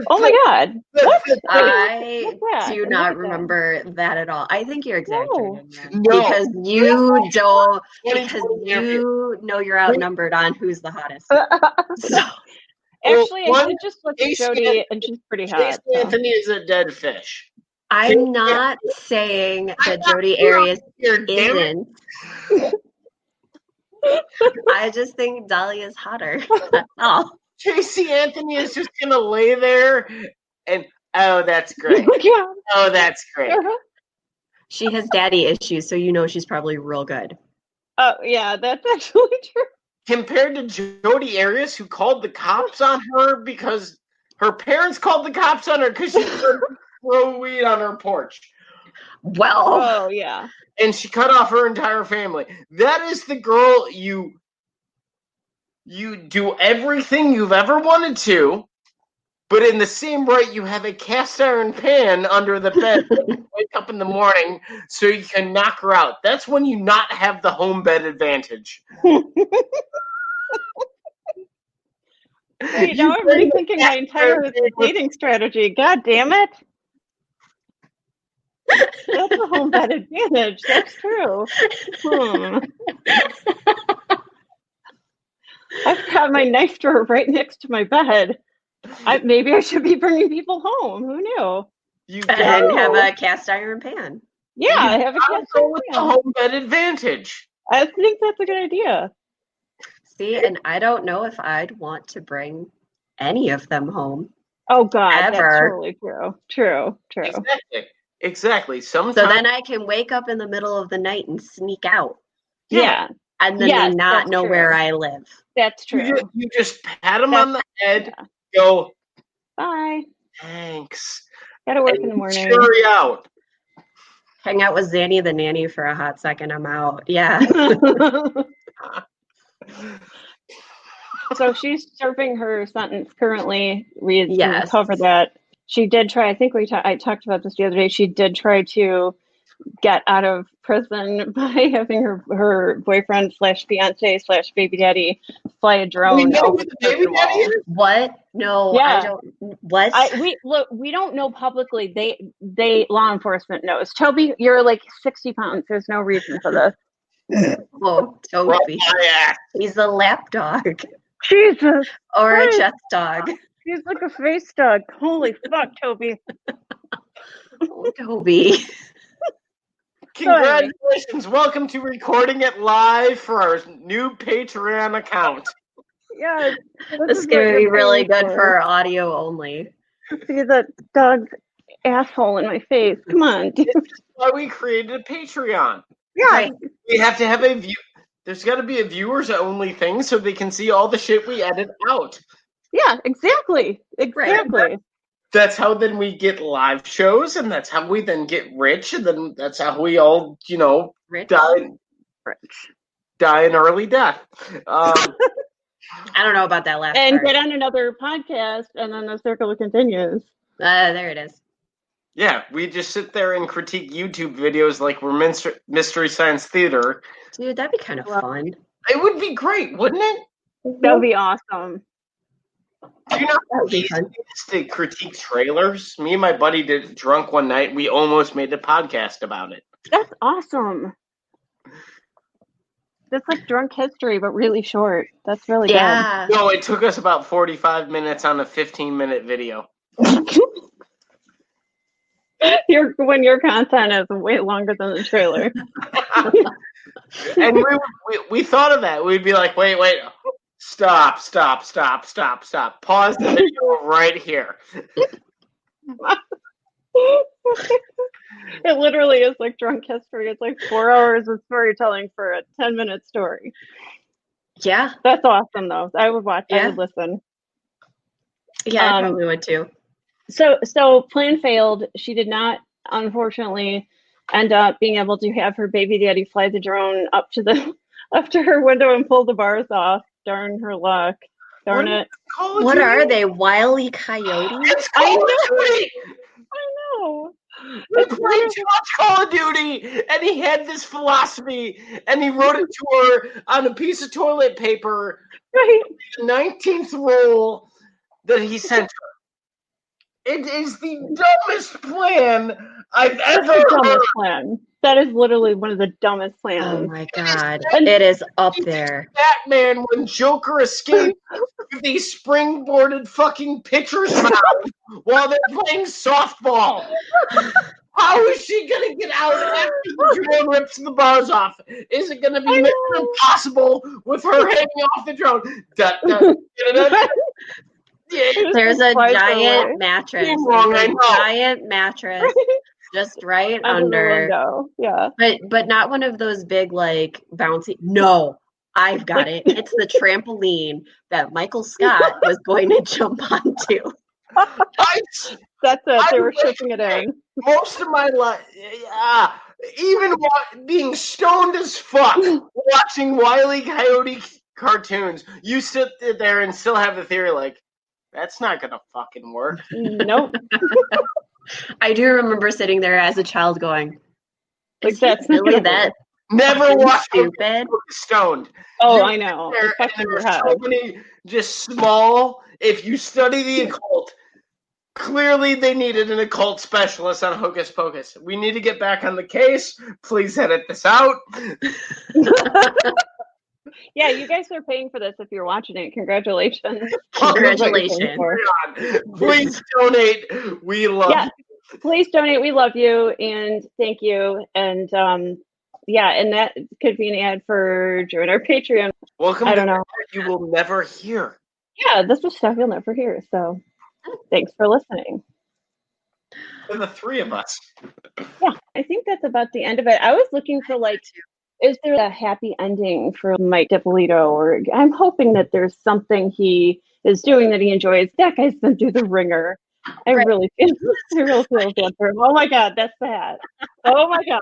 [SPEAKER 2] Oh my God! What?
[SPEAKER 3] I
[SPEAKER 2] What's that?
[SPEAKER 3] do not remember that at all. I think you're exaggerating, man.
[SPEAKER 1] No.
[SPEAKER 3] Because you don't.
[SPEAKER 1] 2020
[SPEAKER 3] Because
[SPEAKER 1] interview.
[SPEAKER 3] you know you're outnumbered on who's the hottest. So,
[SPEAKER 2] Actually,
[SPEAKER 1] Well,
[SPEAKER 2] I did just look at
[SPEAKER 1] Casey
[SPEAKER 2] Jody, and she's pretty
[SPEAKER 1] Chase
[SPEAKER 2] hot. So.
[SPEAKER 1] Anthony is a dead fish.
[SPEAKER 3] I'm not saying that Jodi Arias isn't. I just think Dalia is hotter. That's all.
[SPEAKER 1] Casey Anthony is just gonna lay there and that's great.
[SPEAKER 2] Yeah.
[SPEAKER 1] Oh, that's great.
[SPEAKER 3] She has daddy issues, so you know she's probably real good.
[SPEAKER 2] Oh yeah, that's actually true.
[SPEAKER 1] Compared to Jodi Arias, who called the cops on her because her parents called the cops on her because she throw weed on her porch.
[SPEAKER 3] Well,
[SPEAKER 2] oh yeah,
[SPEAKER 1] and she cut off her entire family. That is the girl you do everything you've ever wanted to, but in the same right, you have a cast iron pan under the bed. Wake up in the morning so you can knock her out. That's when you not have the home bed advantage.
[SPEAKER 2] Wait, now I'm rethinking my entire dating strategy. God damn it! That's a home bed advantage. That's true. I've got my knife drawer right next to my bed. Maybe I should be bringing people home. Who knew?
[SPEAKER 1] You
[SPEAKER 3] and have a cast iron pan.
[SPEAKER 2] Yeah, I have a cast iron
[SPEAKER 1] with
[SPEAKER 2] pan.
[SPEAKER 1] the home bed advantage.
[SPEAKER 2] I think that's a good idea.
[SPEAKER 3] See, and I don't know if I'd want to bring any of them home.
[SPEAKER 2] Oh God,
[SPEAKER 3] ever.
[SPEAKER 2] That's totally true. True.
[SPEAKER 1] Exactly. Sometimes.
[SPEAKER 3] So then I can wake up in the middle of the night and sneak out.
[SPEAKER 2] Yeah.
[SPEAKER 3] And then they not know where I live.
[SPEAKER 2] That's true.
[SPEAKER 1] You just pat them on the head, go,
[SPEAKER 2] bye.
[SPEAKER 1] Thanks.
[SPEAKER 2] Gotta work in the morning.
[SPEAKER 1] Scurry out.
[SPEAKER 3] Hang out with Zanny the nanny for a hot second. I'm out. Yeah.
[SPEAKER 2] So she's serving her sentence currently. We cover that. She did try. I think I talked about this the other day. She did try to get out of prison by having her boyfriend / fiance / baby daddy fly a drone over the baby daddy.
[SPEAKER 3] What? No, yeah. I don't. What?
[SPEAKER 2] We don't know publicly. They law enforcement knows. Toby, you're like 60 pounds. There's no reason for this.
[SPEAKER 3] Oh, Toby. He's a lap dog.
[SPEAKER 2] Jesus.
[SPEAKER 3] Or a chest dog.
[SPEAKER 2] He's like a face dog. Holy fuck, Toby.
[SPEAKER 3] Oh, Toby.
[SPEAKER 1] Congratulations. Welcome to recording it live for our new Patreon account.
[SPEAKER 2] Yeah.
[SPEAKER 3] This is going to be really good for audio only.
[SPEAKER 2] See that dog's asshole in my face. Come on, dude.
[SPEAKER 1] That's why we created a Patreon.
[SPEAKER 2] Yeah.
[SPEAKER 1] Right. We have to have a view. There's got to be a viewers only thing so they can see all the shit we edit out.
[SPEAKER 2] Yeah, exactly.
[SPEAKER 1] Right. That's how then we get live shows, and that's how we then get rich, and then that's how we all, die an early death.
[SPEAKER 3] I don't know about that last part.
[SPEAKER 2] Get on another podcast, and then the circle continues.
[SPEAKER 3] There it is.
[SPEAKER 1] Yeah, we just sit there and critique YouTube videos like we're Mystery Science Theater.
[SPEAKER 3] Dude, that'd be kind of fun.
[SPEAKER 1] It would be great, wouldn't it?
[SPEAKER 2] That would be awesome.
[SPEAKER 1] Do you know how easy it is to critique trailers? Me and my buddy did drunk one night. We almost made a podcast about it.
[SPEAKER 2] That's awesome. That's like drunk history, but really short. That's really good.
[SPEAKER 1] No, it took us about 45 minutes on a 15-minute video.
[SPEAKER 2] When your content is way longer than the trailer.
[SPEAKER 1] And we thought of that. We'd be like, wait. Stop. Pause the video right here.
[SPEAKER 2] It literally is like drunk history. It's like 4 hours of storytelling for a 10-minute story.
[SPEAKER 3] Yeah.
[SPEAKER 2] That's awesome, though. I would watch. I would listen.
[SPEAKER 3] Yeah, I probably would, too.
[SPEAKER 2] So plan failed. She did not, unfortunately, end up being able to have her baby daddy fly the drone up to her window and pull the bars off. Darn her luck. Darn it.
[SPEAKER 3] What are they? Wile E. Coyotes?
[SPEAKER 2] I know.
[SPEAKER 1] We played too much Call of Duty, and he had this philosophy, and he wrote it to her on a piece of toilet paper.
[SPEAKER 2] Right.
[SPEAKER 1] The 19th roll that he sent her. It is the dumbest plan I've ever
[SPEAKER 2] the
[SPEAKER 1] heard.
[SPEAKER 2] dumbest plan. That is literally one of the dumbest plans.
[SPEAKER 3] Oh my god. It is up there.
[SPEAKER 1] Batman when Joker escaped with a springboarded fucking pitcher's mound while they're playing softball. How is she gonna get out after the drone rips the bars off? Is it gonna be Mission Impossible with her hanging off the drone?
[SPEAKER 3] There's a
[SPEAKER 2] Flies
[SPEAKER 3] giant
[SPEAKER 2] away.
[SPEAKER 3] mattress.
[SPEAKER 1] You're wrong,
[SPEAKER 3] There's
[SPEAKER 1] I
[SPEAKER 3] a
[SPEAKER 1] know.
[SPEAKER 3] giant mattress just right
[SPEAKER 2] Under the
[SPEAKER 3] under.
[SPEAKER 2] window. Yeah.
[SPEAKER 3] But not one of those big like bouncy. No, I've got it. It's the trampoline that Michael Scott was going to jump onto.
[SPEAKER 2] That's it. They
[SPEAKER 1] I
[SPEAKER 2] were
[SPEAKER 1] wish-
[SPEAKER 2] shipping it in.
[SPEAKER 1] Most of my life, even being stoned as fuck, watching Wile E. Coyote cartoons, you sit there and still have the theory like, that's not gonna fucking work.
[SPEAKER 2] Nope.
[SPEAKER 3] I do remember sitting there as a child going,
[SPEAKER 2] Like,
[SPEAKER 3] "Is he
[SPEAKER 2] that's not
[SPEAKER 3] really
[SPEAKER 2] gonna
[SPEAKER 3] that
[SPEAKER 1] Never
[SPEAKER 3] fucking
[SPEAKER 1] watched
[SPEAKER 3] stupid?"
[SPEAKER 1] stoned.
[SPEAKER 2] Oh,
[SPEAKER 1] You
[SPEAKER 2] I know.
[SPEAKER 1] There,
[SPEAKER 2] It fucks
[SPEAKER 1] and
[SPEAKER 2] in
[SPEAKER 1] there
[SPEAKER 2] your
[SPEAKER 1] are
[SPEAKER 2] head.
[SPEAKER 1] so many just small. If you study the occult, clearly they needed an occult specialist on Hocus Pocus. We need to get back on the case. Please edit this out.
[SPEAKER 2] Yeah, you guys are paying for this if you're watching it. Congratulations.
[SPEAKER 3] Congratulations.
[SPEAKER 1] Please donate. We love
[SPEAKER 2] Yeah.
[SPEAKER 1] you.
[SPEAKER 2] Please donate. We love you and thank you. And yeah, and that could be an ad for join our Patreon.
[SPEAKER 1] Welcome
[SPEAKER 2] I
[SPEAKER 1] to
[SPEAKER 2] don't know.
[SPEAKER 1] you will never hear.
[SPEAKER 2] Yeah, this was stuff you'll never hear. So thanks for listening.
[SPEAKER 1] For the three of us.
[SPEAKER 2] Yeah, I think that's about the end of it. I was looking for like, is there a happy ending for Mike Dippolito? Or I'm hoping that there's something he is doing that he enjoys. That guy's been through the ringer. I really feel bad for him. Oh my god, that's bad. Oh my god.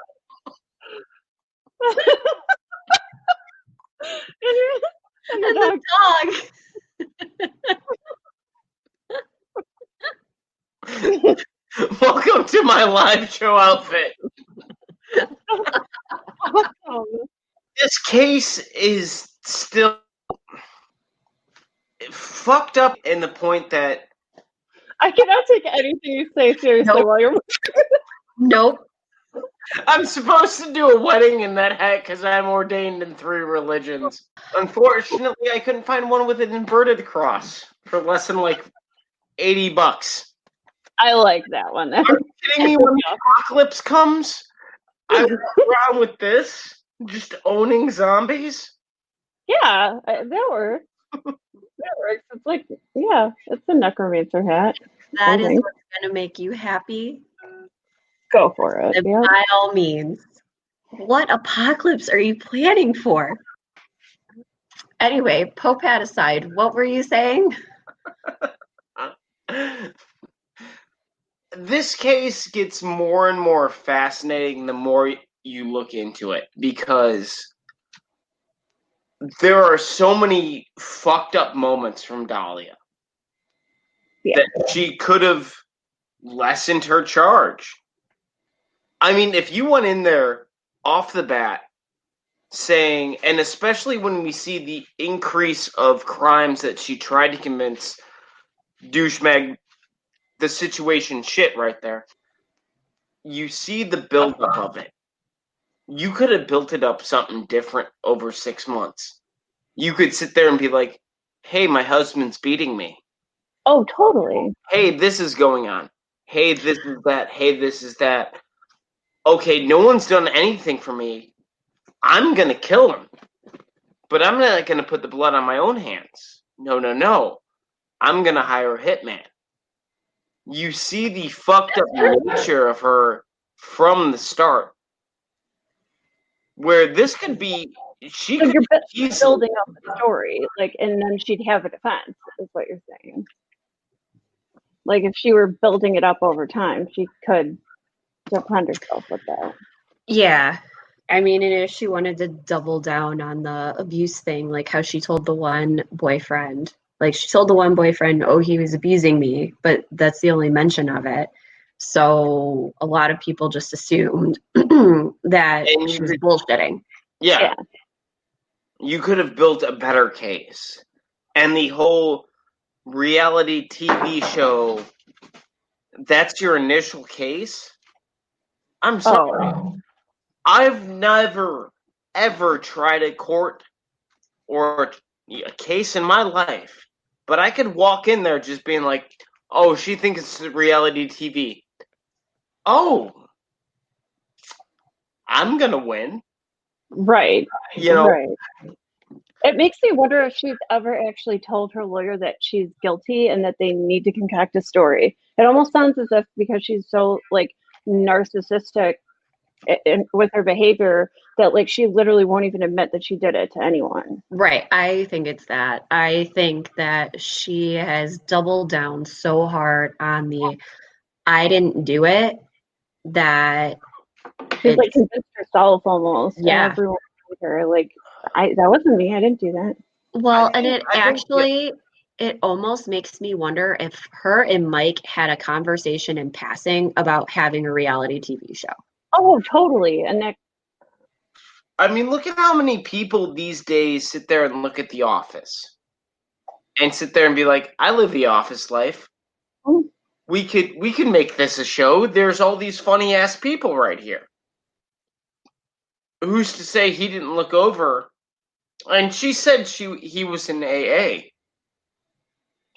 [SPEAKER 2] and the dog.
[SPEAKER 1] Welcome to my live show outfit. This case is still fucked up in the point that
[SPEAKER 2] I cannot take anything you say seriously
[SPEAKER 3] Nope.
[SPEAKER 2] while you're.
[SPEAKER 3] Nope.
[SPEAKER 1] I'm supposed to do a wedding in that hat because I'm ordained in 3 religions. Unfortunately, I couldn't find one with an inverted cross for less than like $80.
[SPEAKER 2] I like that one.
[SPEAKER 1] Are you kidding me? When the apocalypse comes, I walk around with this, just owning zombies.
[SPEAKER 2] Yeah, that works. That works. It's like, yeah, it's a necromancer hat.
[SPEAKER 3] That is
[SPEAKER 2] Okay.
[SPEAKER 3] what's going to make you happy.
[SPEAKER 2] Go for it.
[SPEAKER 3] Then
[SPEAKER 2] Yeah.
[SPEAKER 3] by all means. What apocalypse are you planning for? Anyway, Popat aside, what were you saying?
[SPEAKER 1] This case gets more and more fascinating the more you look into it because there are so many fucked up moments from Dalia
[SPEAKER 2] Yeah.
[SPEAKER 1] that she could have lessened her charge. I mean, if you went in there off the bat saying, and especially when we see the increase of crimes that she tried to convince douchebag the situation shit right there, you see the buildup of it. You could have built it up something different over 6 months. You could sit there and be like, hey, my husband's beating me.
[SPEAKER 2] Oh, totally.
[SPEAKER 1] Hey, this is going on. Hey, this is that. Hey, this is that. Okay, no one's done anything for me. I'm going to kill him. But I'm not going to put the blood on my own hands. No. I'm going to hire a hitman. You see the fucked up nature of her from the start. Where this could be, she
[SPEAKER 2] So
[SPEAKER 1] could
[SPEAKER 2] you're
[SPEAKER 1] easily,
[SPEAKER 2] building up the story, like, and then she'd have a defense, is what you're saying. Like, if she were building it up over time, she could defend herself with that.
[SPEAKER 3] Yeah. I mean, and if she wanted to double down on the abuse thing, like how she told the one boyfriend, oh, he was abusing me, but that's the only mention of it. So a lot of people just assumed that she was bullshitting.
[SPEAKER 1] Yeah. You could have built a better case. And the whole reality TV show, that's your initial case? I'm sorry. I've never, ever tried a court or a case in my life. But I could walk in there just being like, oh, she thinks it's reality TV. Oh, I'm going to win.
[SPEAKER 2] Right.
[SPEAKER 1] You know?
[SPEAKER 2] Right. It makes me wonder if she's ever actually told her lawyer that she's guilty and that they need to concoct a story. It almost sounds as if because she's so like narcissistic with her behavior that like she literally won't even admit that she did it to anyone.
[SPEAKER 3] Right. I think it's that. I think that she has doubled down so hard on the I didn't do it that
[SPEAKER 2] she's like convinced herself almost.
[SPEAKER 3] Yeah.
[SPEAKER 2] And everyone told her like that wasn't me. I didn't do that.
[SPEAKER 3] Well, and it almost makes me wonder if her and Mike had a conversation in passing about having a reality TV show.
[SPEAKER 2] Oh, totally. And that.
[SPEAKER 1] I mean, look at how many people these days sit there and look at The Office and sit there and be like, I live the office life.
[SPEAKER 2] Oh.
[SPEAKER 1] We could make this a show. There's all these funny ass people right here. Who's to say he didn't look over? And she said he was in AA.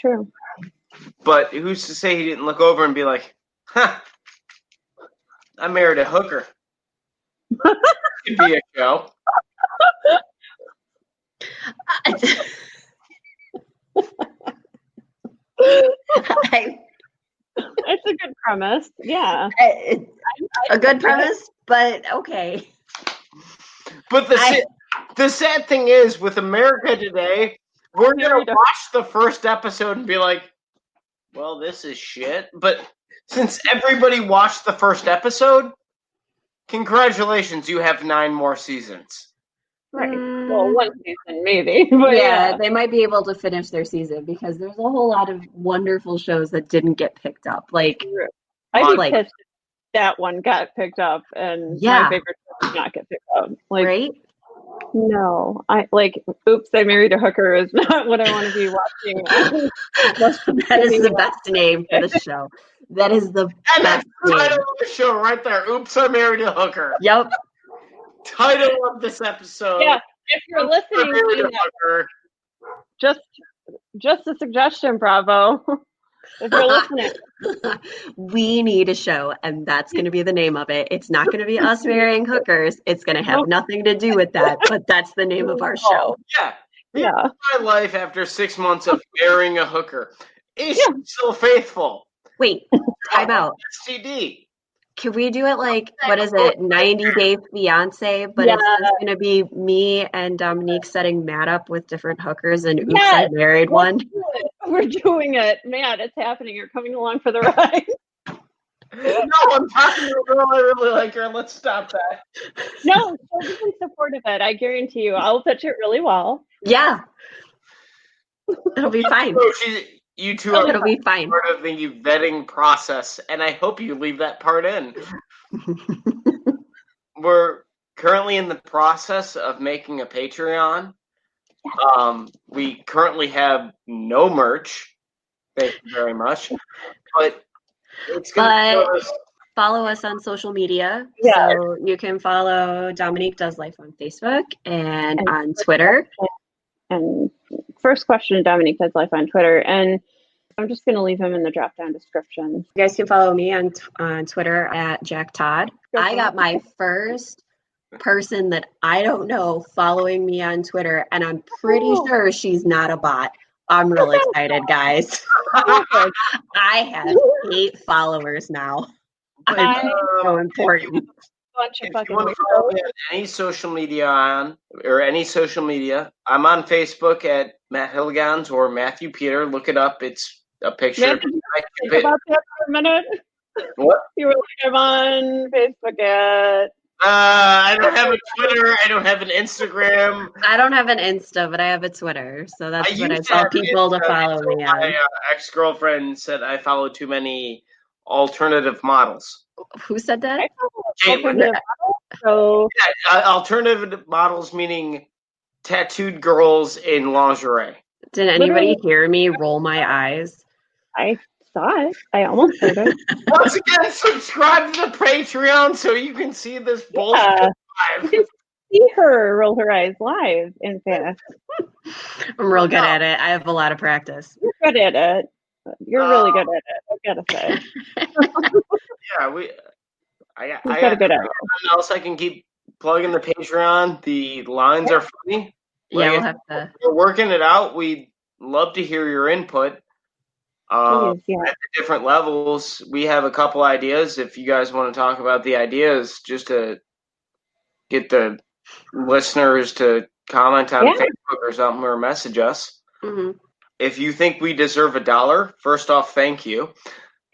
[SPEAKER 2] True.
[SPEAKER 1] But who's to say he didn't look over and be like, huh, I married a hooker. Could be a show.
[SPEAKER 2] It's a good premise. Yeah.
[SPEAKER 3] A good premise, but okay.
[SPEAKER 1] But the sad thing is, with America today, we're going to watch the first episode and be like, well, this is shit. But since everybody watched the first episode, congratulations, you have 9 more seasons.
[SPEAKER 2] Right. Well, one season maybe. But
[SPEAKER 3] yeah, they might be able to finish their season because there's a whole lot of wonderful shows that didn't get picked up. Like,
[SPEAKER 2] I'd be pissed if that one got picked up and my favorite show did not get picked up. Like,
[SPEAKER 3] right?
[SPEAKER 2] No, Oops, I Married a Hooker is not what I want to be watching.
[SPEAKER 3] That is the best name for the show. That is the best name.
[SPEAKER 1] Title of the show right there. Oops, I Married a Hooker.
[SPEAKER 3] Yep.
[SPEAKER 1] Title of this episode.
[SPEAKER 2] Yeah, if you're listening, just a suggestion, Bravo. If you're listening.
[SPEAKER 3] We need a show, and that's going to be the name of it. It's not going to be Us Marrying Hookers. It's going to have nothing to do with that, but that's the name of our show.
[SPEAKER 1] Yeah. My life after 6 months of marrying a hooker. Is she still faithful?
[SPEAKER 3] Wait, time out.
[SPEAKER 1] STD.
[SPEAKER 3] Can we do it like, what is it, 90 Day Fiance? But it's just going to be me and Dominique setting Matt up with different hookers, and oops, I married one.
[SPEAKER 2] We're doing it. Matt, it's happening. You're coming along for the ride.
[SPEAKER 1] No, I'm talking to a girl. I really like her. Let's stop that.
[SPEAKER 2] No, she'll be in support of it. I guarantee you. I'll pitch it really well.
[SPEAKER 3] Yeah. It'll be fine.
[SPEAKER 1] You two are
[SPEAKER 3] it'll be fine.
[SPEAKER 1] Part of the vetting process, and I hope you leave that part in. We're currently in the process of making a Patreon. We currently have no merch. Thank you very much. But
[SPEAKER 3] follow us on social media.
[SPEAKER 2] Yeah.
[SPEAKER 3] So you can follow Dominique Does Life on Facebook and on Twitter.
[SPEAKER 2] And first question, Dominique Does Life on Twitter. And I'm just going to leave him in the drop-down description.
[SPEAKER 3] You guys can follow me on Twitter at Jack Todd. I got my first person that I don't know following me on Twitter, and I'm pretty sure she's not a bot. I'm real excited, guys. I have 8 followers now. I'm so important.
[SPEAKER 1] If you want to follow me on any social media I'm on Facebook at Matt Hilligans or Matthew Peter. Look it up. It's a picture.
[SPEAKER 2] Matt, can you think about that for a minute?
[SPEAKER 1] What?
[SPEAKER 2] You were like, I'm on Facebook at...
[SPEAKER 1] I don't have a Twitter. I don't have an Instagram.
[SPEAKER 3] I don't have an Insta, but I have a Twitter. So that's what I tell people to follow me on.
[SPEAKER 1] My ex-girlfriend said I follow too many alternative models.
[SPEAKER 3] Who said that?
[SPEAKER 1] Caitlin.
[SPEAKER 2] So
[SPEAKER 1] Alternative models meaning tattooed girls in lingerie.
[SPEAKER 3] Did anybody hear me roll my eyes?
[SPEAKER 2] I saw it. I almost heard it.
[SPEAKER 1] Once again, subscribe to the Patreon so you can see this bullshit live.
[SPEAKER 2] You can see her roll her eyes live, in fact.
[SPEAKER 3] I'm real good at it. I have a lot of practice.
[SPEAKER 2] You're good at it. You're really good at it, I gotta say.
[SPEAKER 1] Yeah, I
[SPEAKER 2] got a good eye.
[SPEAKER 1] nothing else I can keep plugging the Patreon. The lines are funny.
[SPEAKER 3] Yeah, we'll have to.
[SPEAKER 1] We're working it out. We'd love to hear your input. At the different levels, we have a couple ideas. If you guys want to talk about the ideas, just to get the listeners to comment on Facebook or something or message us.
[SPEAKER 3] Mm-hmm.
[SPEAKER 1] If you think we deserve $1, first off, thank you.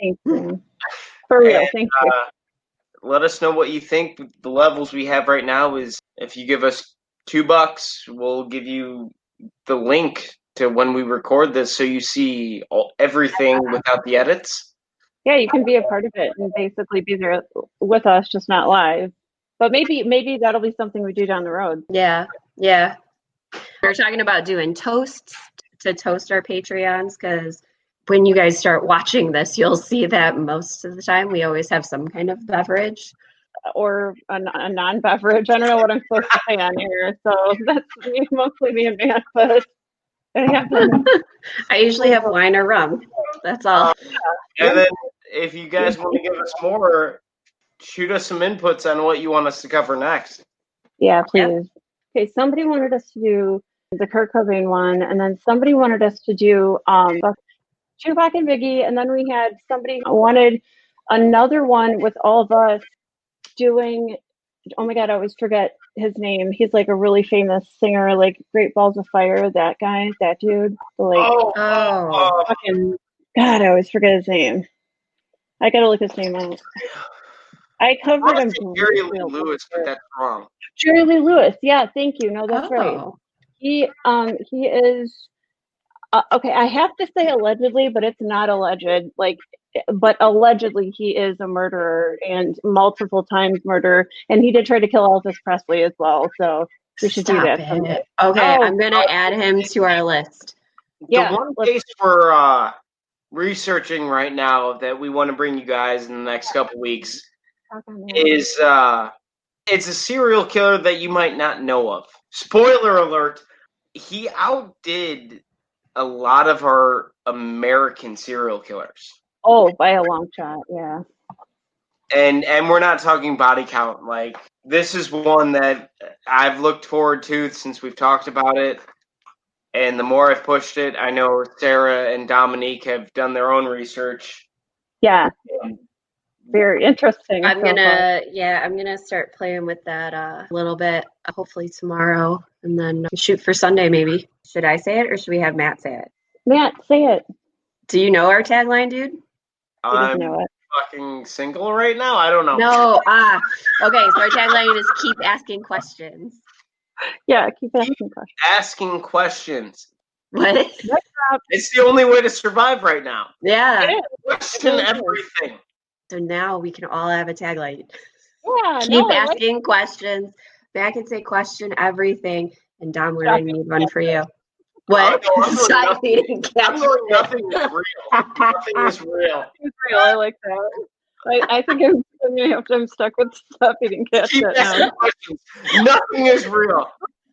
[SPEAKER 2] Thank you. For real, thank you.
[SPEAKER 1] Let us know what you think. The levels we have right now is if you give us $2, we'll give you the link to when we record this so you see everything without the edits.
[SPEAKER 2] Yeah, you can be a part of it and basically be there with us, just not live. But maybe that'll be something we do down the road.
[SPEAKER 3] Yeah. We're talking about doing toasts to toast our Patreons, because when you guys start watching this, you'll see that most of the time we always have some kind of beverage.
[SPEAKER 2] Or a non-beverage. I don't know what I'm supposed to say on here. So that's mostly me and Matt, but
[SPEAKER 3] I usually have wine or rum. That's all.
[SPEAKER 1] And then if you guys want to give us more, shoot us some inputs on what you want us to cover next.
[SPEAKER 2] Yeah, please. Okay, somebody wanted us to do the Kurt Cobain one, and then somebody wanted us to do Tupac and Biggie, and then we had somebody wanted another one with all of us doing, oh my God, I always forget his name. He's like a really famous singer, like Great Balls of Fire, that guy, that dude. Fucking God, I always forget his name. I gotta look his name out. I covered him.
[SPEAKER 1] Jerry Lee Lewis, but that's wrong.
[SPEAKER 2] Jerry Lee Lewis, yeah, thank you. No, that's right. He is okay. I have to say allegedly, but it's not alleged. But allegedly he is a murderer and multiple times murderer, and he did try to kill Elvis Presley as well. So we should do that.
[SPEAKER 3] Okay, I'm gonna add him to our list.
[SPEAKER 1] Yeah, the one case we're researching right now that we want to bring you guys in the next couple weeks is it's a serial killer that you might not know of. Spoiler alert, he outdid a lot of our American serial killers.
[SPEAKER 2] Oh, by a long shot, yeah.
[SPEAKER 1] And we're not talking body count. Like, this is one that I've looked forward to since we've talked about it. And the more I've pushed it, I know Sarah and Dominique have done their own research.
[SPEAKER 2] Yeah. Very interesting.
[SPEAKER 3] I'm gonna start playing with that a little bit, hopefully tomorrow, and then shoot for Sunday maybe. Should I say it or should we have Matt say it?
[SPEAKER 2] Matt, say it.
[SPEAKER 3] Do you know our tagline, dude?
[SPEAKER 1] I'm fucking single right now. I don't know.
[SPEAKER 3] No. Okay. So our tagline is keep asking questions.
[SPEAKER 2] Yeah, keep asking questions.
[SPEAKER 1] Asking questions.
[SPEAKER 3] What?
[SPEAKER 1] It's the only way to survive right now.
[SPEAKER 3] Yeah.
[SPEAKER 1] Question everything.
[SPEAKER 3] So now we can all have a tagline.
[SPEAKER 2] Yeah.
[SPEAKER 3] Keep asking questions. Matt can say question everything. And Dom, we're going to need one for you. What?
[SPEAKER 1] Stop eating cats. Nothing is real. Nothing is real.
[SPEAKER 2] It's real. I like that. I think I'm stuck with stop eating cats now.
[SPEAKER 1] Nothing is real.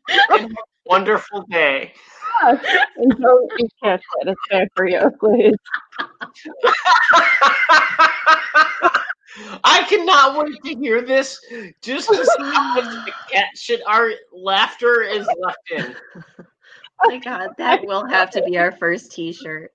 [SPEAKER 1] Have a wonderful day.
[SPEAKER 2] Yeah. And don't eat cat shit. It's bad for you, please.
[SPEAKER 1] I cannot wait to hear this just to see how much the cat shit our laughter is left in.
[SPEAKER 3] Oh my God, that will have to be our first t-shirt.